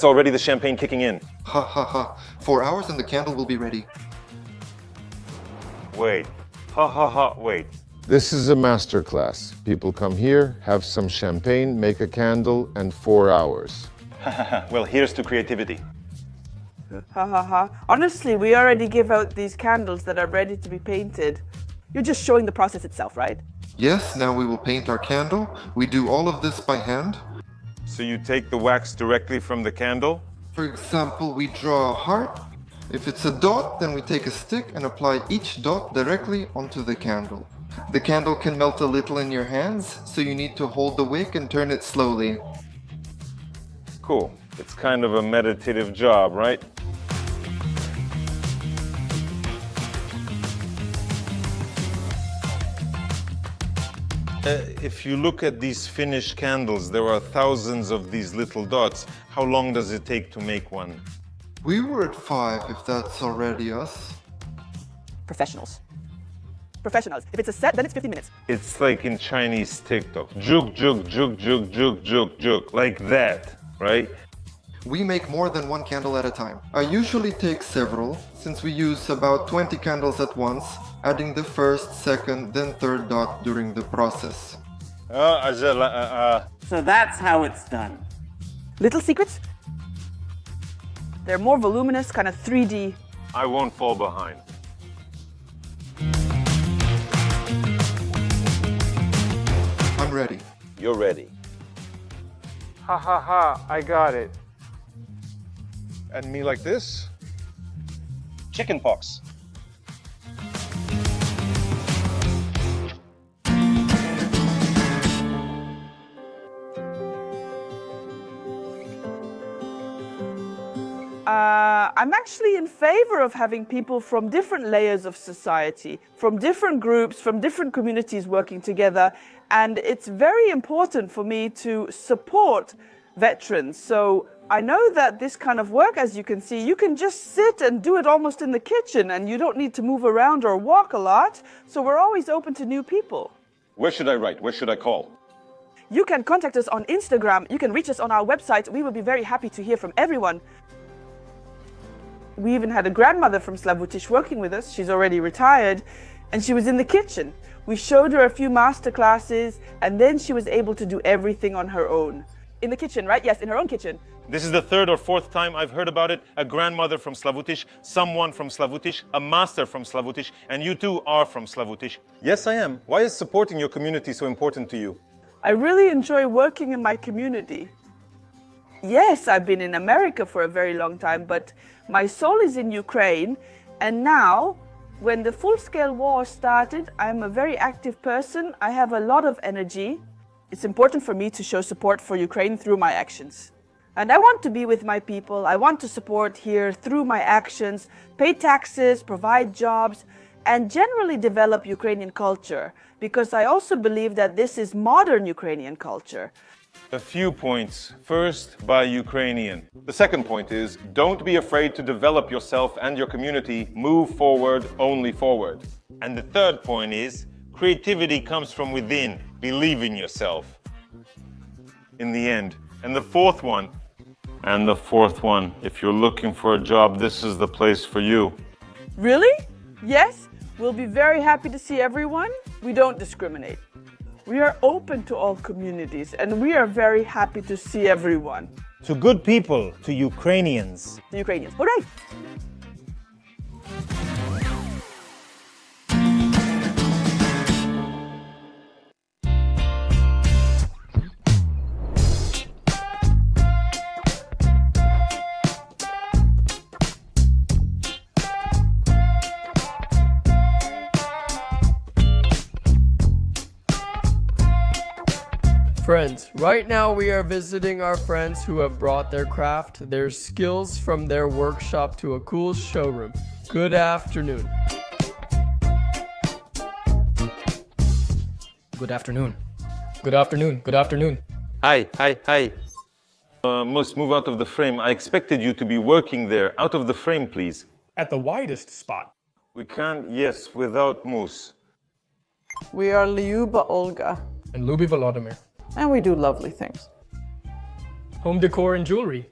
already the champagne kicking in. Ha ha ha. 4 hours and the candle will be ready. Wait. Ha ha ha, wait. This is a master class. People come here, have some champagne, make a candle, and 4 hours. Well, here's to creativity. Ha ha ha. Honestly, we already give out these candles that are ready to be painted. You're just showing the process itself, right? Yes, now we will paint our candle. We do all of this by hand. So you take the wax directly from the candle? For example, we draw a heart. If it's a dot, then we take a stick and apply each dot directly onto the candle. The candle can melt a little in your hands, so you need to hold the wick and turn it slowly. Cool. It's kind of a meditative job, right? If you look at these finished candles, there are thousands of these little dots. How long does it take to make one? We were at 5, if that's already us. Professionals. Professionals. If it's a set, then it's 50 minutes. It's like in Chinese TikTok. Juk, juk, juk, juk, juk, juk, juk. Like that, right? We make more than one candle at a time. I usually take several, since we use about 20 candles at once, adding the first, second, then third dot during the process. So that's how it's done. Little secrets? They're more voluminous, kind of 3D. I won't fall behind. I'm ready. You're ready. Ha ha ha, I got it. And me like this? Chicken pox. I'm actually in favor of having people from different layers of society, from different groups, from different communities working together. And it's very important for me to support veterans. So I know that this kind of work, as you can see, you can just sit and do it almost in the kitchen and you don't need to move around or walk a lot. So we're always open to new people. Where should I write? Where should I call? You can contact us on Instagram. You can reach us on our website. We will be very happy to hear from everyone. We even had a grandmother from Slavutish working with us. She's already retired, and she was in the kitchen. We showed her a few master classes, and then she was able to do everything on her own. In the kitchen, right? Yes, in her own kitchen. This is the third or fourth time I've heard about it. A grandmother from Slavutish, someone from Slavutish, a master from Slavutish, and you too are from Slavutish. Yes, I am. Why is supporting your community so important to you? I really enjoy working in my community. Yes, I've been in America for a very long time, but my soul is in Ukraine. And now, when the full-scale war started, I'm a very active person. I have a lot of energy. It's important for me to show support for Ukraine through my actions. And I want to be with my people. I want to support here through my actions, pay taxes, provide jobs, and generally develop Ukrainian culture, because I also believe that this is modern Ukrainian culture. A few points. First, by Ukrainian. The second point is, don't be afraid to develop yourself and your community. Move forward, only forward. And the third point is, creativity comes from within. Believe in yourself. In the end. And the fourth one, if you're looking for a job, this is the place for you. Really? Yes, we'll be very happy to see everyone. We don't discriminate. We are open to all communities, and we are very happy to see everyone. To good people, to Ukrainians. The Ukrainians. Hooray! Friends, right now we are visiting our friends who have brought their craft, their skills from their workshop to a cool showroom. Good afternoon. Good afternoon. Good afternoon. Good afternoon. Hi. Must move out of the frame. I expected you to be working there. Out of the frame, please. At the widest spot. We can't, yes, without Moose. We are Lyuba Olga. And Luby Volodymyr. And we do lovely things. Home decor and jewelry.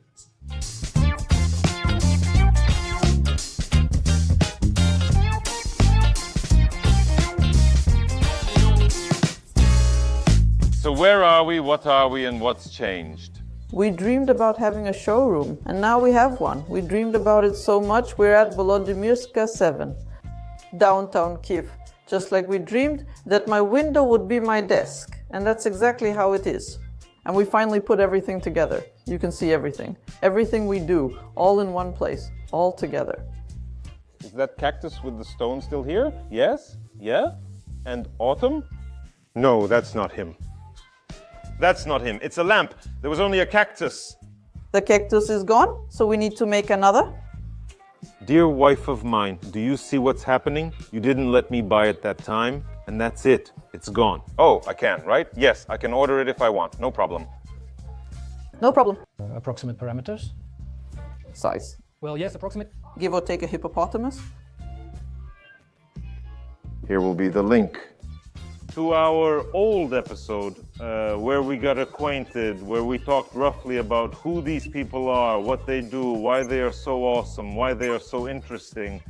So where are we, what are we, and what's changed? We dreamed about having a showroom, and now we have one. We dreamed about it so much, we're at Volodymyrska 7, downtown Kyiv. Just like we dreamed that my window would be my desk, and that's exactly how it is. And we finally put everything together. You can see everything. Everything we do, all in one place, all together. Is that cactus with the stone still here? Yes? Yeah? And Autumn? No, that's not him. That's not him. It's a lamp. There was only a cactus. The cactus is gone, so we need to make another. Dear wife of mine, do you see what's happening? You didn't let me buy it that time, and that's it. It's gone. Oh, I can, right? Yes, I can order it if I want. No problem. No problem. Approximate parameters? Size. Well, yes, approximate. Give or take a hippopotamus. Here will be the link. To our old episode, where we got acquainted, where we talked roughly about who these people are, what they do, why they are so awesome, why they are so interesting.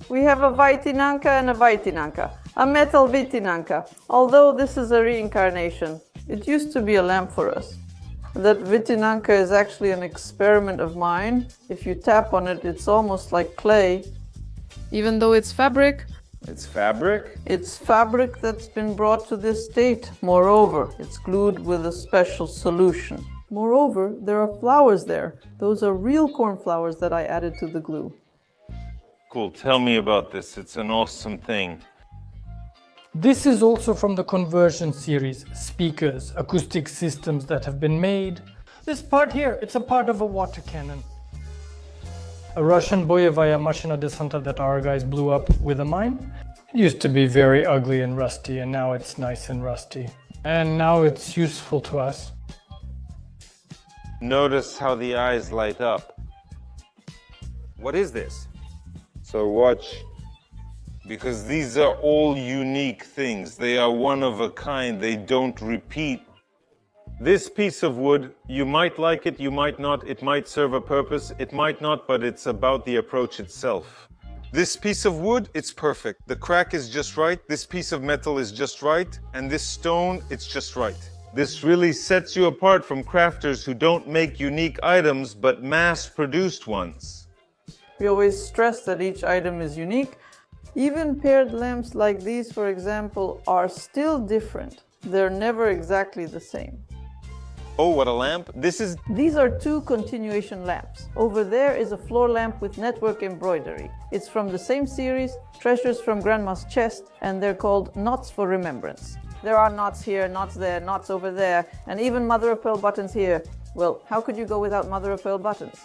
We have a Vaitinanka and a Vaitinanka, a metal Vitinanka. Although this is a reincarnation, it used to be a lamp for us. That Vitinanka is actually an experiment of mine. If you tap on it, it's almost like clay. Even though it's fabric, It's fabric? it's fabric that's been brought to this state. Moreover, it's glued with a special solution. Moreover, there are flowers there. Those are real cornflowers that I added to the glue. Cool, tell me about this. It's an awesome thing. This is also from the conversion series. Speakers, acoustic systems that have been made. This part here, it's a part of a water cannon. A Russian boyevaya machina desanta that our guys blew up with a mine. It used to be very ugly and rusty, and now it's nice and rusty. And now it's useful to us. Notice how the eyes light up. What is this? So watch. Because these are all unique things. They are one of a kind. They don't repeat. This piece of wood, you might like it, you might not. It might serve a purpose, it might not, but it's about the approach itself. This piece of wood, it's perfect. The crack is just right. This piece of metal is just right. And this stone, it's just right. This really sets you apart from crafters who don't make unique items, but mass-produced ones. We always stress that each item is unique. Even paired lamps like these, for example, are still different. They're never exactly the same. Oh, what a lamp. These are two continuation lamps. Over there is a floor lamp with network embroidery. It's from the same series, Treasures from Grandma's Chest, and they're called Knots for Remembrance. There are knots here, knots there, knots over there, and even mother of pearl buttons here. Well, how could you go without mother of pearl buttons?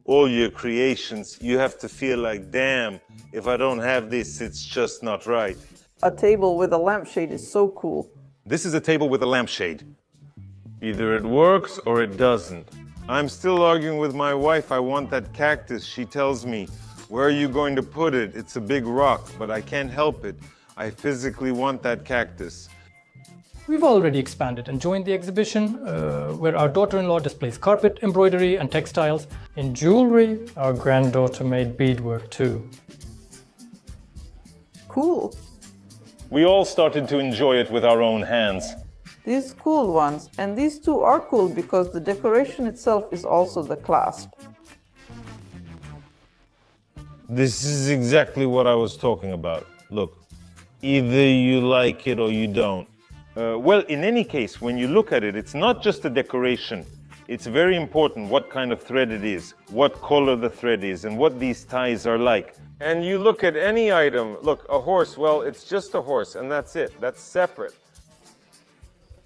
All your creations, you have to feel like, damn, if I don't have this, it's just not right. A table with a lampshade is so cool. This is a table with a lampshade. Either it works or it doesn't. I'm still arguing with my wife. I want that cactus. She tells me, where are you going to put it? It's a big rock, but I can't help it. I physically want that cactus. We've already expanded and joined the exhibition, where our daughter-in-law displays carpet, embroidery, and textiles. In jewelry, our granddaughter made beadwork too. Cool. We all started to enjoy it with our own hands. These cool ones, and these two are cool because the decoration itself is also the clasp. This is exactly what I was talking about. Look, either you like it or you don't. Well, in any case, when you look at it, it's not just a decoration. It's very important what kind of thread it is, what color the thread is, and what these ties are like. And you look at any item, look, a horse, well, it's just a horse, and that's it. That's separate.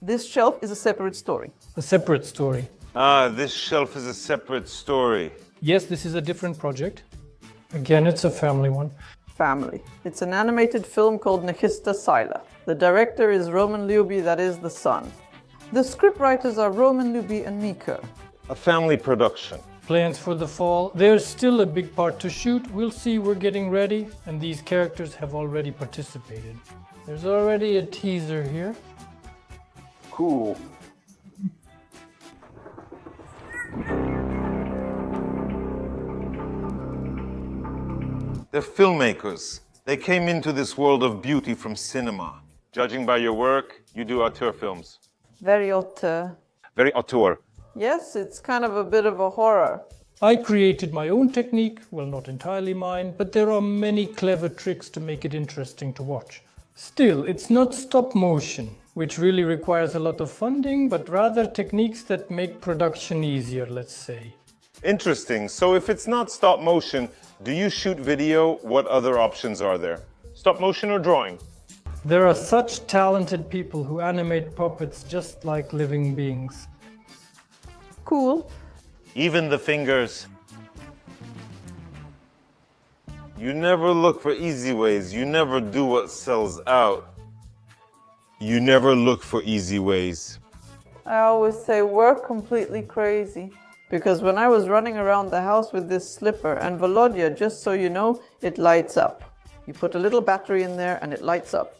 This shelf is a separate story. A separate story. Ah, this shelf is a separate story. Yes, this is a different project. Again, it's a family one. Family. It's an animated film called Nechista Sila. The director is Roman Lyuby, that is the son. The scriptwriters are Roman, Luby, and Mika. A family production. Plans for the fall. There's still a big part to shoot. We'll see, we're getting ready, and these characters have already participated. There's already a teaser here. Cool. They're filmmakers. They came into this world of beauty from cinema. Judging by your work, you do auteur films. Very auteur. Very auteur. Yes, it's kind of a bit of a horror. I created my own technique, well, not entirely mine, but there are many clever tricks to make it interesting to watch. Still, it's not stop motion, which really requires a lot of funding, but rather techniques that make production easier, let's say. Interesting. So if it's not stop motion, do you shoot video? What other options are there? Stop motion or drawing? There are such talented people who animate puppets just like living beings. Cool. Even the fingers. You never look for easy ways. You never do what sells out. You never look for easy ways. I always say we're completely crazy. Because when I was running around the house with this slipper, and Volodya, just so you know, it lights up. You put a little battery in there and it lights up.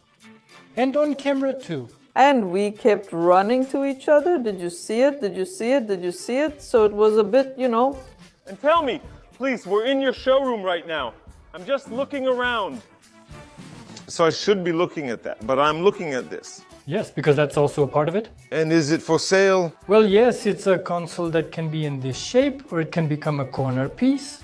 And on camera too. And we kept running to each other. Did you see it? Did you see it? Did you see it? So it was a bit, you know. And tell me, please, we're in your showroom right now. I'm just looking around. So I should be looking at that, but I'm looking at this. Yes, because that's also a part of it. And is it for sale? Well, yes, it's a console that can be in this shape, or it can become a corner piece.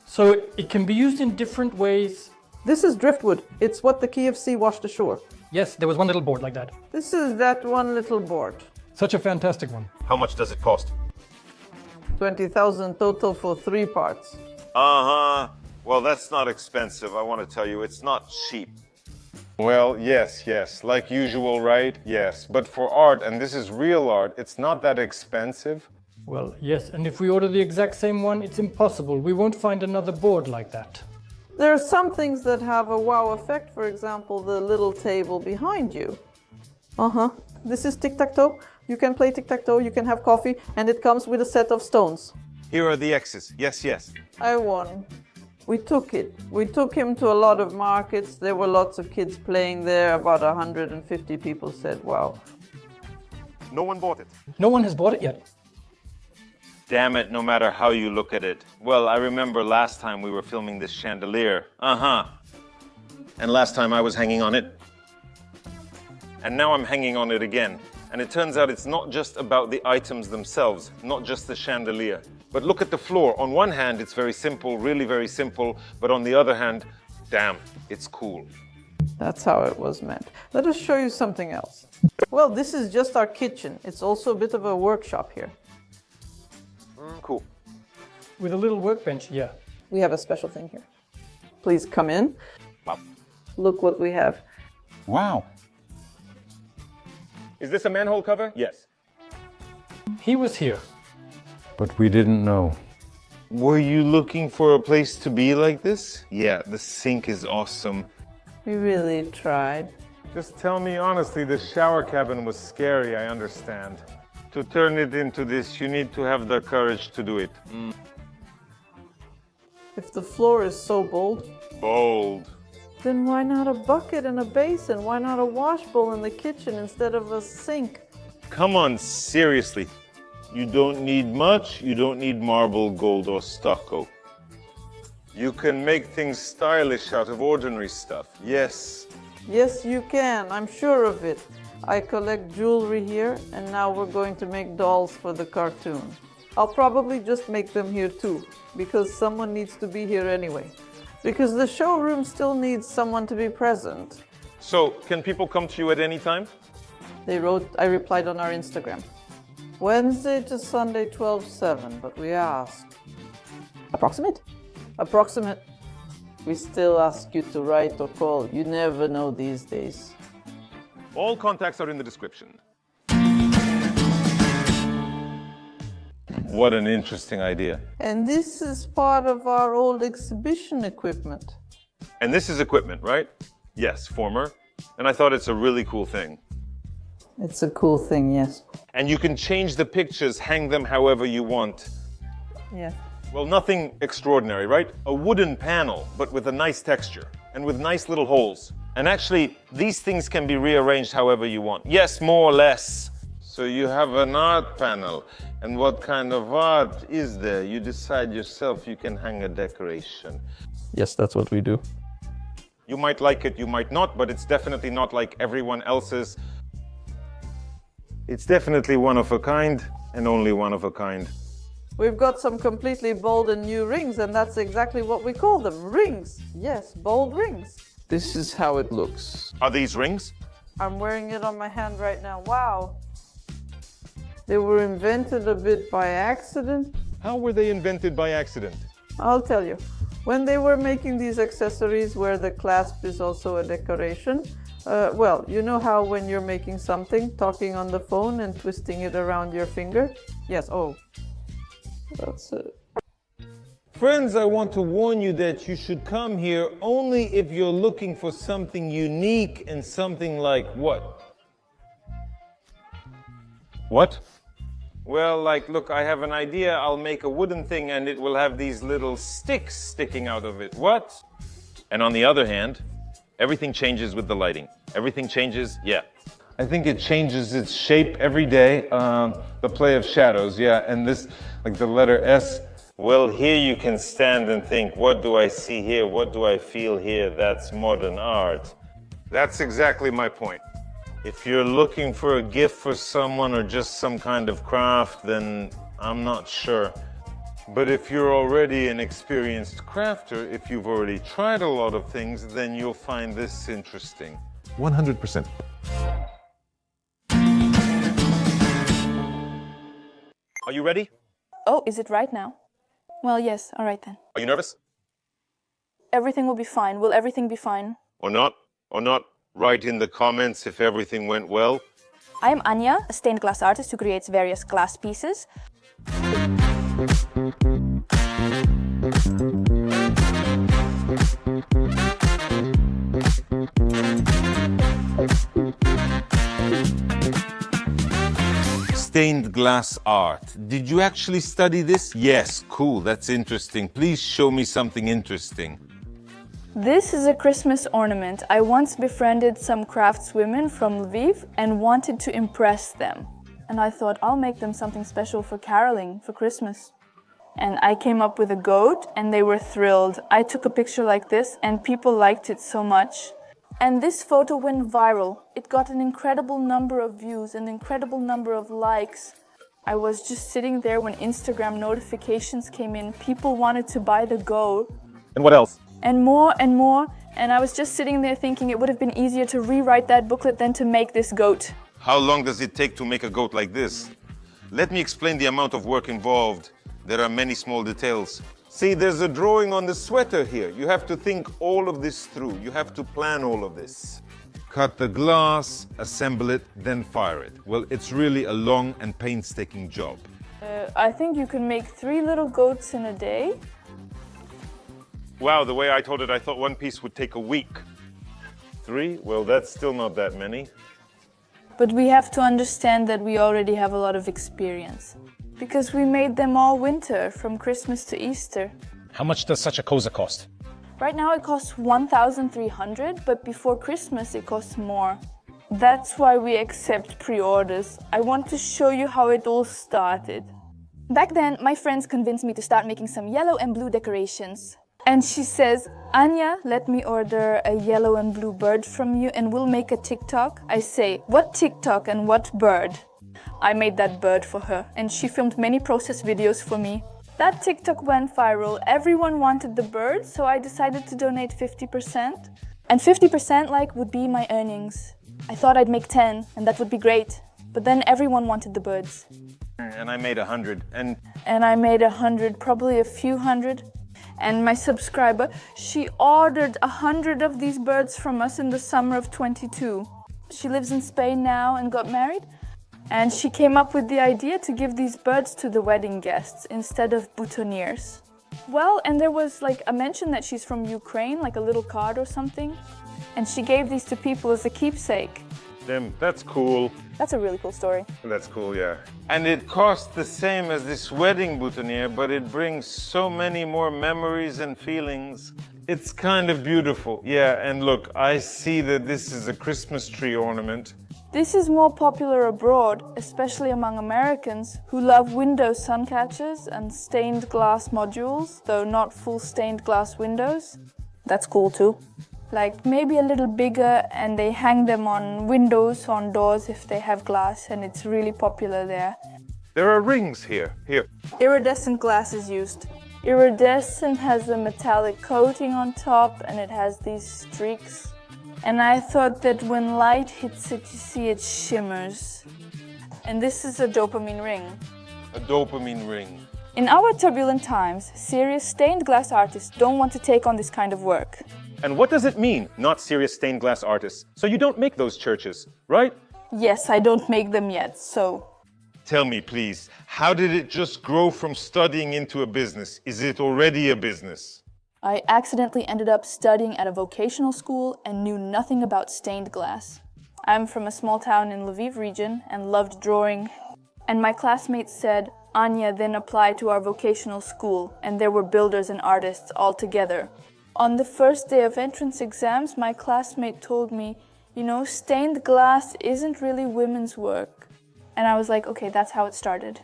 So it can be used in different ways. This is driftwood. It's what the Kyiv Sea washed ashore. Yes, there was one little board like that. This is that one little board. Such a fantastic one. How much does it cost? 20,000 total for 3 parts. Uh-huh. Well, that's not expensive, I want to tell you. It's not cheap. Well, yes, like usual, right? Yes, but for art, and this is real art, it's not that expensive. Well, yes, and if we order the exact same one, it's impossible. We won't find another board like that. There are some things that have a wow effect, for example, the little table behind you. This is tic-tac-toe. You can play tic-tac-toe, you can have coffee, and it comes with a set of stones. Here are the X's. Yes. I won. We took it. We took him to a lot of markets. There were lots of kids playing there. About 150 people said, wow. No one bought it. No one has bought it yet. Damn it, no matter how you look at it. Well, I remember last time we were filming this chandelier. And last time I was hanging on it. And now I'm hanging on it again. And it turns out it's not just about the items themselves, not just the chandelier. But look at the floor. On one hand, it's very simple, really very simple. But on the other hand, damn, it's cool. That's how it was meant. Let us show you something else. Well, this is just our kitchen. It's also a bit of a workshop here. Cool. With a little workbench, yeah. We have a special thing here. Please come in. Wow. Look what we have. Wow. Is this a manhole cover? Yes. He was here. But we didn't know. Were you looking for a place to be like this? Yeah, the sink is awesome. We really tried. Just tell me honestly, the shower cabin was scary, I understand. To turn it into this, you need to have the courage to do it. If the floor is so bold, then why not a bucket and a basin? Why not a wash bowl in the kitchen instead of a sink? Come on, seriously. You don't need much. You don't need marble, gold, or stucco. You can make things stylish out of ordinary stuff. Yes. Yes, you can. I'm sure of it. I collect jewelry here, and now we're going to make dolls for the cartoon. I'll probably just make them here too, because someone needs to be here anyway. Because the showroom still needs someone to be present. So, can people come to you at any time? I replied on our Instagram. Wednesday to Sunday, 12/7, but we asked. Approximate? Approximate. We still ask you to write or call. You never know these days. All contacts are in the description. What an interesting idea. And this is part of our old exhibition equipment. And this is equipment, right? Yes, former. And I thought it's a really cool thing. It's a cool thing, yes. And you can change the pictures, hang them however you want. Yeah. Well, nothing extraordinary, right? A wooden panel, but with a nice texture and with nice little holes. And actually, these things can be rearranged however you want. Yes, more or less. So you have an art panel. And what kind of art is there? You decide yourself, you can hang a decoration. Yes, that's what we do. You might like it, you might not, but it's definitely not like everyone else's. It's definitely one of a kind, and only one of a kind. We've got some completely bold and new rings, and that's exactly what we call them, rings. Yes, bold rings. This is how it looks. Are these rings? I'm wearing it on my hand right now. Wow. They were invented a bit by accident. How were they invented by accident? I'll tell you. When they were making these accessories where the clasp is also a decoration, well, you know how when you're making something, talking on the phone and twisting it around your finger? Yes, oh. That's it. Friends, I want to warn you that you should come here only if you're looking for something unique and something like what? What? Well, like, look, I have an idea. I'll make a wooden thing and it will have these little sticks sticking out of it. What? And on the other hand, everything changes with the lighting. Everything changes, yeah. I think it changes its shape every day. The play of shadows, yeah. And this, like the letter S. Well, here you can stand and think, what do I see here? What do I feel here? That's modern art. That's exactly my point. If you're looking for a gift for someone or just some kind of craft, then I'm not sure. But if you're already an experienced crafter, if you've already tried a lot of things, then you'll find this interesting. 100%. Are you ready? Oh, is it right now? Well, yes, all right then. Are you nervous? Everything will be fine. Will everything be fine? Or not? Or not? Write in the comments if everything went well. I am Anya, a stained glass artist who creates various glass pieces. Stained glass art. Did you actually study this? Yes, cool, that's interesting. Please show me something interesting. This is a Christmas ornament. I once befriended some craftswomen from Lviv and wanted to impress them. And I thought I'll make them something special for caroling, for Christmas. And I came up with a goat and they were thrilled. I took a picture like this and people liked it so much. And this photo went viral. It got an incredible number of views, an incredible number of likes. I was just sitting there when Instagram notifications came in. People wanted to buy the goat. And what else? And more and more. And I was just sitting there thinking it would have been easier to rewrite that booklet than to make this goat. How long does it take to make a goat like this? Let me explain the amount of work involved. There are many small details. See, there's a drawing on the sweater here. You have to think all of this through. You have to plan all of this. Cut the glass, assemble it, then fire it. Well, it's really a long and painstaking job. I think you can make 3 little goats in a day. Wow, the way I told it, I thought one piece would take a week. 3? Well, that's still not that many. But we have to understand that we already have a lot of experience. Because we made them all winter, from Christmas to Easter. How much does such a koza cost? Right now it costs 1,300, but before Christmas it costs more. That's why we accept pre-orders. I want to show you how it all started. Back then, my friends convinced me to start making some yellow and blue decorations. And she says, Anya, let me order a yellow and blue bird from you and we'll make a TikTok. I say, what TikTok and what bird? I made that bird for her and she filmed many process videos for me. That TikTok went viral. Everyone wanted the bird, so I decided to donate 50%. And 50% would be my earnings. I thought I'd make 10 and that would be great. But then everyone wanted the birds. And I made 100. And I made 100, probably a few hundred. And my subscriber, she ordered 100 of these birds from us in the summer of 22. She lives in Spain now and got married. And she came up with the idea to give these birds to the wedding guests instead of boutonnieres. Well, and there was a mention that she's from Ukraine, like a little card or something. And she gave these to people as a keepsake. That's cool. That's a really cool story. That's cool, yeah. And it costs the same as this wedding boutonniere, but it brings so many more memories and feelings. It's kind of beautiful. Yeah, and look, I see that this is a Christmas tree ornament. This is more popular abroad, especially among Americans who love window sun catchers and stained glass modules, though not full stained glass windows. That's cool too. Like maybe a little bigger, and they hang them on windows, on doors if they have glass, and it's really popular there. There are rings here. Here. Iridescent glass is used. Iridescent has a metallic coating on top, and it has these streaks. And I thought that when light hits it, you see it shimmers. And this is a dopamine ring. A dopamine ring. In our turbulent times, serious stained glass artists don't want to take on this kind of work. And what does it mean, not serious stained glass artists? So you don't make those churches, right? Yes, I don't make them yet, so... Tell me, please, how did it just grow from studying into a business? Is it already a business? I accidentally ended up studying at a vocational school and knew nothing about stained glass. I'm from a small town in Lviv region and loved drawing. And my classmates said, Anya, then apply to our vocational school, and there were builders and artists all together. On the first day of entrance exams, my classmate told me, you know, stained glass isn't really women's work. And I was like, okay, that's how it started.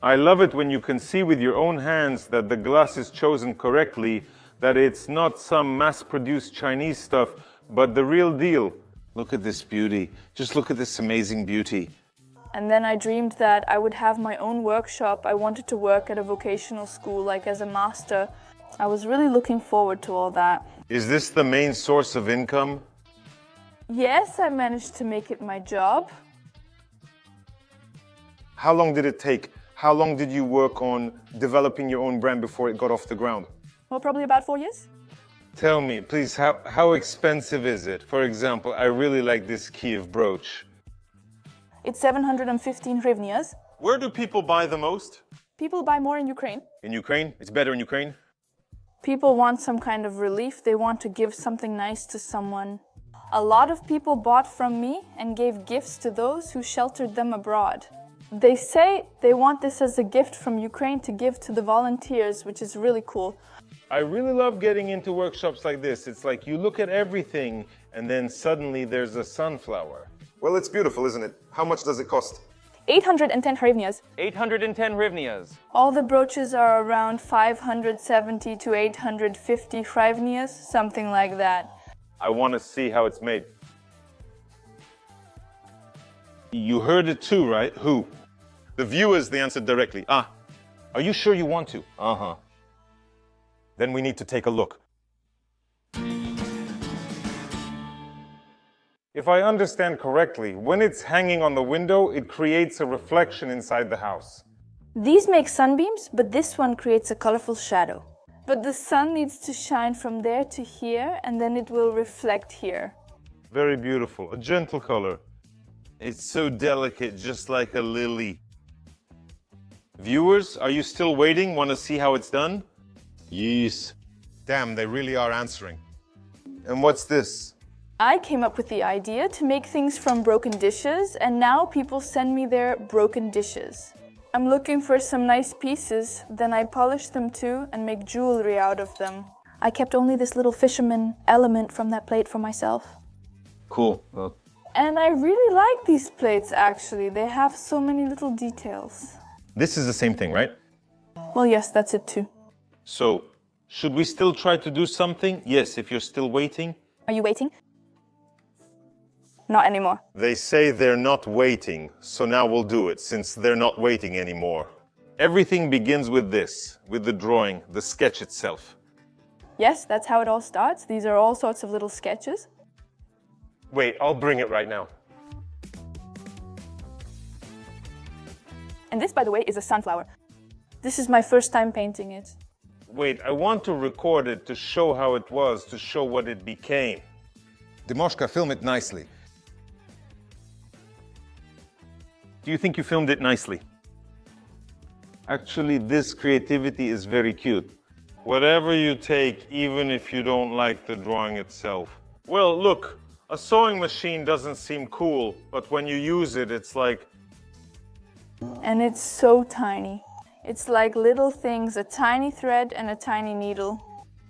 I love it when you can see with your own hands that the glass is chosen correctly, that it's not some mass-produced Chinese stuff, but the real deal. Look at this beauty. Just look at this amazing beauty. And then I dreamed that I would have my own workshop. I wanted to work at a vocational school, like as a master. I was really looking forward to all that. Is this the main source of income? Yes, I managed to make it my job. How long did it take? How long did you work on developing your own brand before it got off the ground? Well, probably about 4 years. Tell me, please, how expensive is it? For example, I really like this Kyiv brooch. It's 715 hryvnias. Where do people buy the most? People buy more in Ukraine. In Ukraine? It's better in Ukraine? People want some kind of relief. They want to give something nice to someone. A lot of people bought from me and gave gifts to those who sheltered them abroad. They say they want this as a gift from Ukraine to give to the volunteers, which is really cool. I really love getting into workshops like this. It's like you look at everything and then suddenly there's a sunflower. Well, it's beautiful, isn't it? How much does it cost? 810 hryvnias. 810 hryvnias. All the brooches are around 570 to 850 hryvnias, something like that. I want to see how it's made. You heard it too, right? Who? The viewers, they answered directly. Ah, are you sure you want to? Uh-huh. Then we need to take a look. If I understand correctly, when it's hanging on the window, it creates a reflection inside the house. These make sunbeams, but this one creates a colorful shadow. But the sun needs to shine from there to here, and then it will reflect here. Very beautiful, a gentle color. It's so delicate, just like a lily. Viewers, are you still waiting? Want to see how it's done? Yes. Damn, they really are answering. And what's this? I came up with the idea to make things from broken dishes, and now people send me their broken dishes. I'm looking for some nice pieces, then I polish them too and make jewelry out of them. I kept only this little fisherman element from that plate for myself. Cool. And I really like these plates, actually. They have so many little details. This is the same thing, right? Well, yes, that's it too. So, should we still try to do something? Yes, if you're still waiting. Are you waiting? Not anymore. They say they're not waiting, so now we'll do it, since they're not waiting anymore. Everything begins with this, with the drawing, the sketch itself. Yes, that's how it all starts. These are all sorts of little sketches. Wait, I'll bring it right now. And this, by the way, is a sunflower. This is my first time painting it. Wait, I want to record it to show how it was, to show what it became. Dimoshka, film it nicely. Do you think you filmed it nicely? Actually, this creativity is very cute. Whatever you take, even if you don't like the drawing itself. Well, look, A sewing machine doesn't seem cool, but when you use it, it's like... And it's so tiny. It's like little things, a tiny thread and a tiny needle.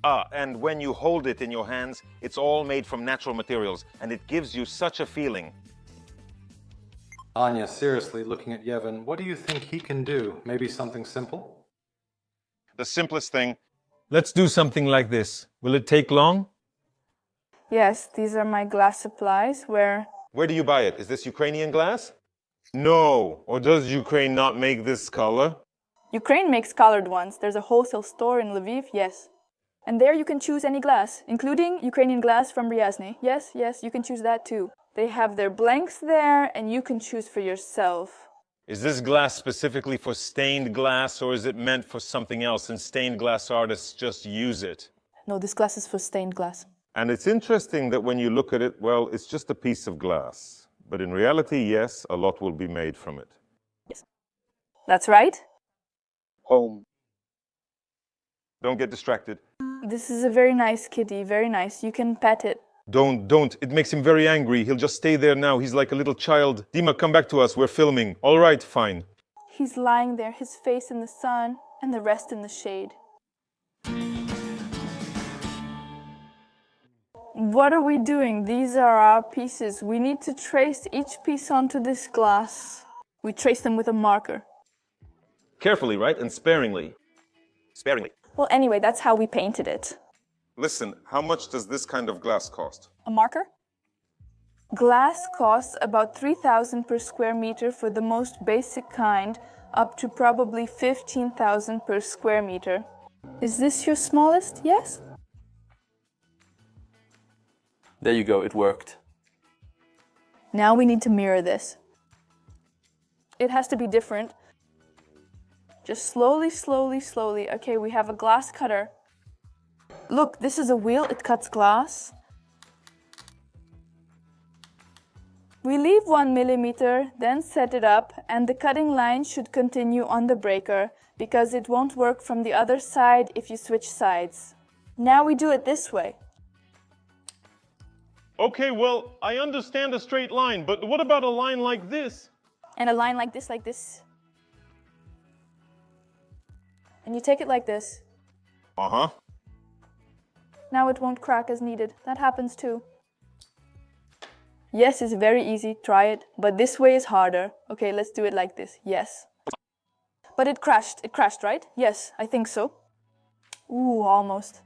Ah, and when you hold it in your hands, it's all made from natural materials, and it gives you such a feeling. Anya, seriously, looking at Yevon, what do you think he can do? Maybe something simple? The simplest thing. Let's do something like this. Will it take long? Yes, these are my glass supplies where... Where do you buy it? Is this Ukrainian glass? No. Or does Ukraine not make this color? Ukraine makes colored ones. There's a wholesale store in Lviv, yes. And there you can choose any glass, including Ukrainian glass from Ryazny. Yes, yes, you can choose that too. They have their blanks there, and you can choose for yourself. Is this glass specifically for stained glass, or is it meant for something else, and stained glass artists just use it? No, this glass is for stained glass. And it's interesting that when you look at it, well, it's just a piece of glass. But in reality, yes, a lot will be made from it. Yes. That's right. Home. Don't get distracted. This is a very nice kitty, very nice. You can pet it. Don't. It makes him very angry. He'll just stay there now. He's like a little child. Dima, come back to us. We're filming. All right, fine. He's lying there, his face in the sun, and the rest in the shade. What are we doing? These are our pieces. We need to trace each piece onto this glass. We trace them with a marker. Carefully, right? And sparingly. Sparingly. Well, anyway, that's how we painted it. Listen, how much does this kind of glass cost? A marker? Glass costs about 3,000 per square meter for the most basic kind, up to probably 15,000 per square meter. Is this your smallest? Yes? There you go, it worked. Now we need to mirror this. It has to be different. Just slowly, slowly, slowly. Okay, we have a glass cutter. Look, this is a wheel, it cuts glass. We leave 1 millimeter, then set it up, and the cutting line should continue on the breaker, because it won't work from the other side if you switch sides. Now we do it this way. Okay, well, I understand a straight line, but what about a line like this? And a line like this, like this. And you take it like this. Uh-huh. Now it won't crack as needed. That happens too. Yes, it's very easy. Try it. But this way is harder. Okay, let's do it like this. Yes. But it crashed. It crashed, right? Yes, I think so. Ooh, almost.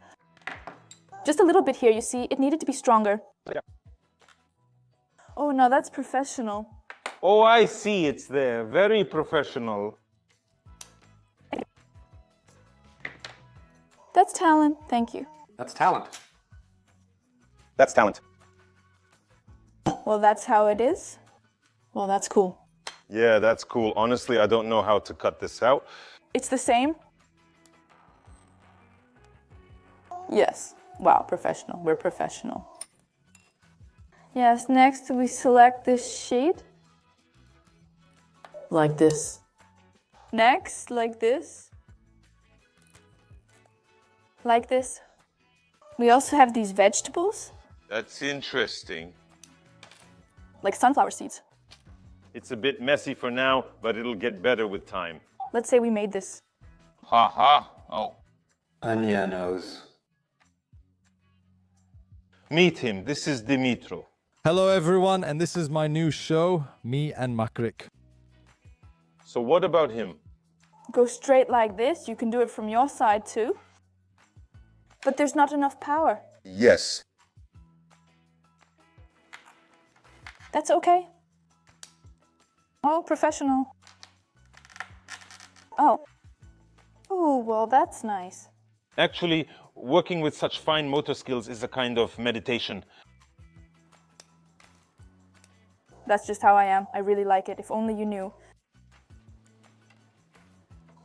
Just a little bit here, you see. It needed to be stronger. Yeah. Oh, no, that's professional. Oh, I see. It's there. Very professional. That's talent. Thank you. That's talent. That's talent. Well, that's how it is. Well, that's cool. Yeah, that's cool. Honestly, I don't know how to cut this out. It's the same? Yes. Wow, professional. We're professional. Yes, next we select this sheet. Like this. Next, like this. Like this. We also have these vegetables. That's interesting. Like sunflower seeds. It's a bit messy for now, but it'll get better with time. Let's say we made this. Ha ha. Oh. Anya knows. Meet him. This is Dimitro. Hello everyone, and this is my new show, me and Makrik. So what about him? Go straight like this. You can do it from your side too. But there's not enough power. Yes. That's okay. Oh, professional. Oh. Oh, well, that's nice. Actually, working with such fine motor skills is a kind of meditation. That's just how I am. I really like it. If only you knew.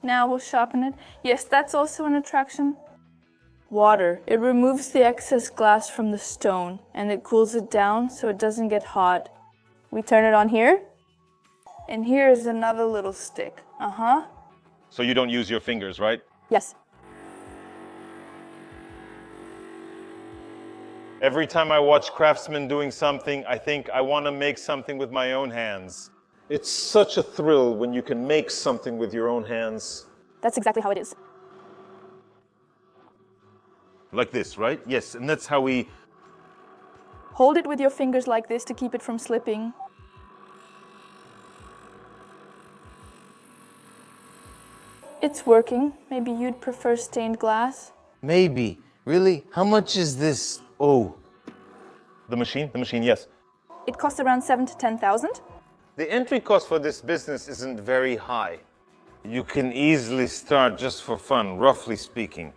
Now we'll sharpen it. Yes, that's also an attraction. Water. It removes the excess glass from the stone and it cools it down so it doesn't get hot. We turn it on here. And here is another little stick. Uh-huh. So you don't use your fingers, right? Yes. Every time I watch craftsmen doing something, I think I want to make something with my own hands. It's such a thrill when you can make something with your own hands. That's exactly how it is. Like this, right? Yes, and that's how we... Hold it with your fingers like this to keep it from slipping. It's working. Maybe you'd prefer stained glass? Maybe. Really? How much is this? Oh. The machine? The machine, yes. It costs around 7,000 to 10,000. The entry cost for this business isn't very high. You can easily start just for fun, roughly speaking.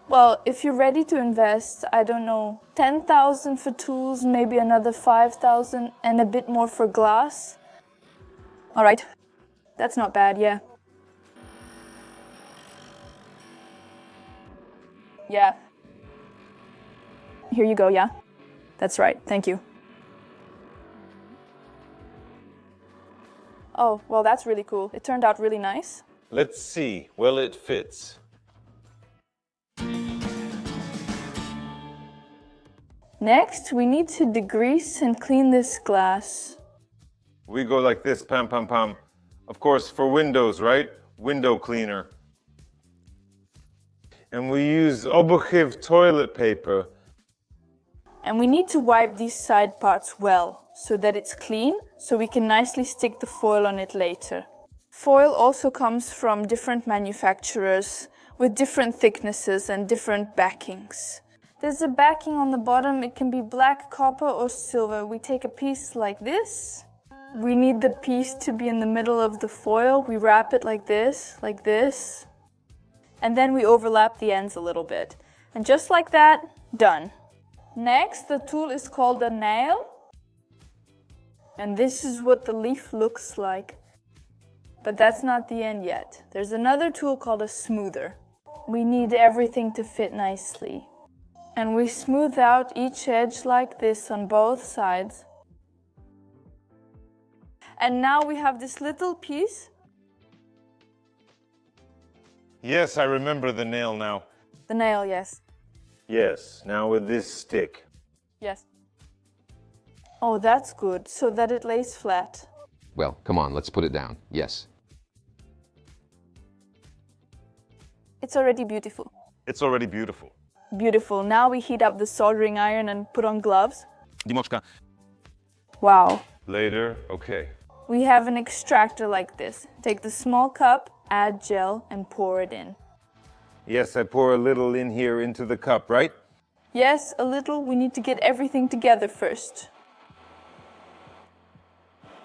Well, if you're ready to invest, I don't know, 10,000 for tools, maybe another 5,000 and a bit more for glass. All right. That's not bad, yeah. Yeah. Here you go, yeah? That's right, thank you. Oh, well, that's really cool. It turned out really nice. Let's see. Well, it fits. Next, we need to degrease and clean this glass. We go like this, pam, pam, pam. Of course, for windows, right? Window cleaner. And we use Obuchiv toilet paper. And we need to wipe these side parts well, so that it's clean, so we can nicely stick the foil on it later. Foil also comes from different manufacturers with different thicknesses and different backings. There's a backing on the bottom. It can be black, copper, or silver. We take a piece like this. We need the piece to be in the middle of the foil. We wrap it like this, and then we overlap the ends a little bit. And just like that, done. Next, the tool is called a nail. And this is what the leaf looks like. But that's not the end yet. There's another tool called a smoother. We need everything to fit nicely. And we smooth out each edge like this on both sides. And now we have this little piece. Yes, I remember the nail now. The nail, yes. Yes, now with this stick. Yes. Oh, that's good, so that it lays flat. Well, come on, let's put it down. Yes. It's already beautiful. It's already beautiful. Beautiful. Now we heat up the soldering iron and put on gloves. Dimochka. Wow. Later, okay. We have an extractor like this. Take the small cup, add gel, and pour it in. Yes, I pour a little in here into the cup, right? Yes, a little. We need to get everything together first.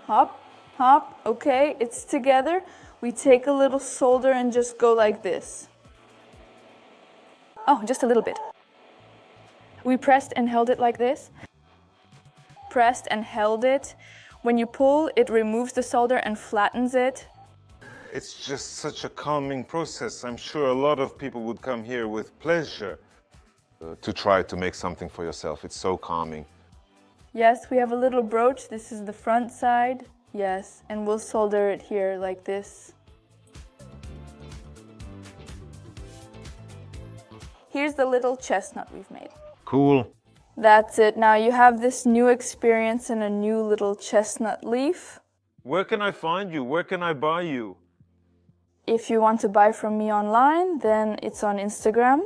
Hop, hop. Okay, it's together. We take a little solder and just go like this. Oh, just a little bit. We pressed and held it like this. Pressed and held it. When you pull, it removes the solder and flattens it. It's just such a calming process. I'm sure a lot of people would come here with pleasure to try to make something for yourself. It's so calming. Yes, we have a little brooch. This is the front side. Yes, and we'll solder it here like this. Here's the little chestnut we've made. Cool. That's it. Now you have this new experience in a new little chestnut leaf. Where can I find you? Where can I buy you? If you want to buy from me online, then it's on Instagram.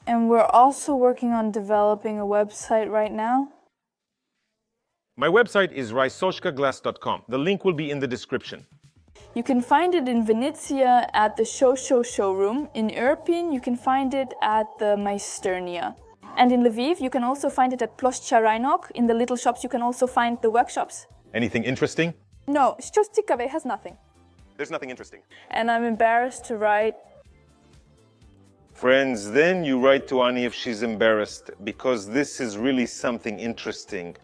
And we're also working on developing a website right now. My website is rysoshkaglass.com. The link will be in the description. You can find it in Venezia at the Showroom. In Irpin, you can find it at the Meisternia. And in Lviv, you can also find it at Ploshcha Rynok. In the little shops, you can also find the workshops. Anything interesting? No, Щось цікаве has nothing. There's nothing interesting. And I'm embarrassed to write. Friends, then you write to Ani if she's embarrassed, because this is really something interesting.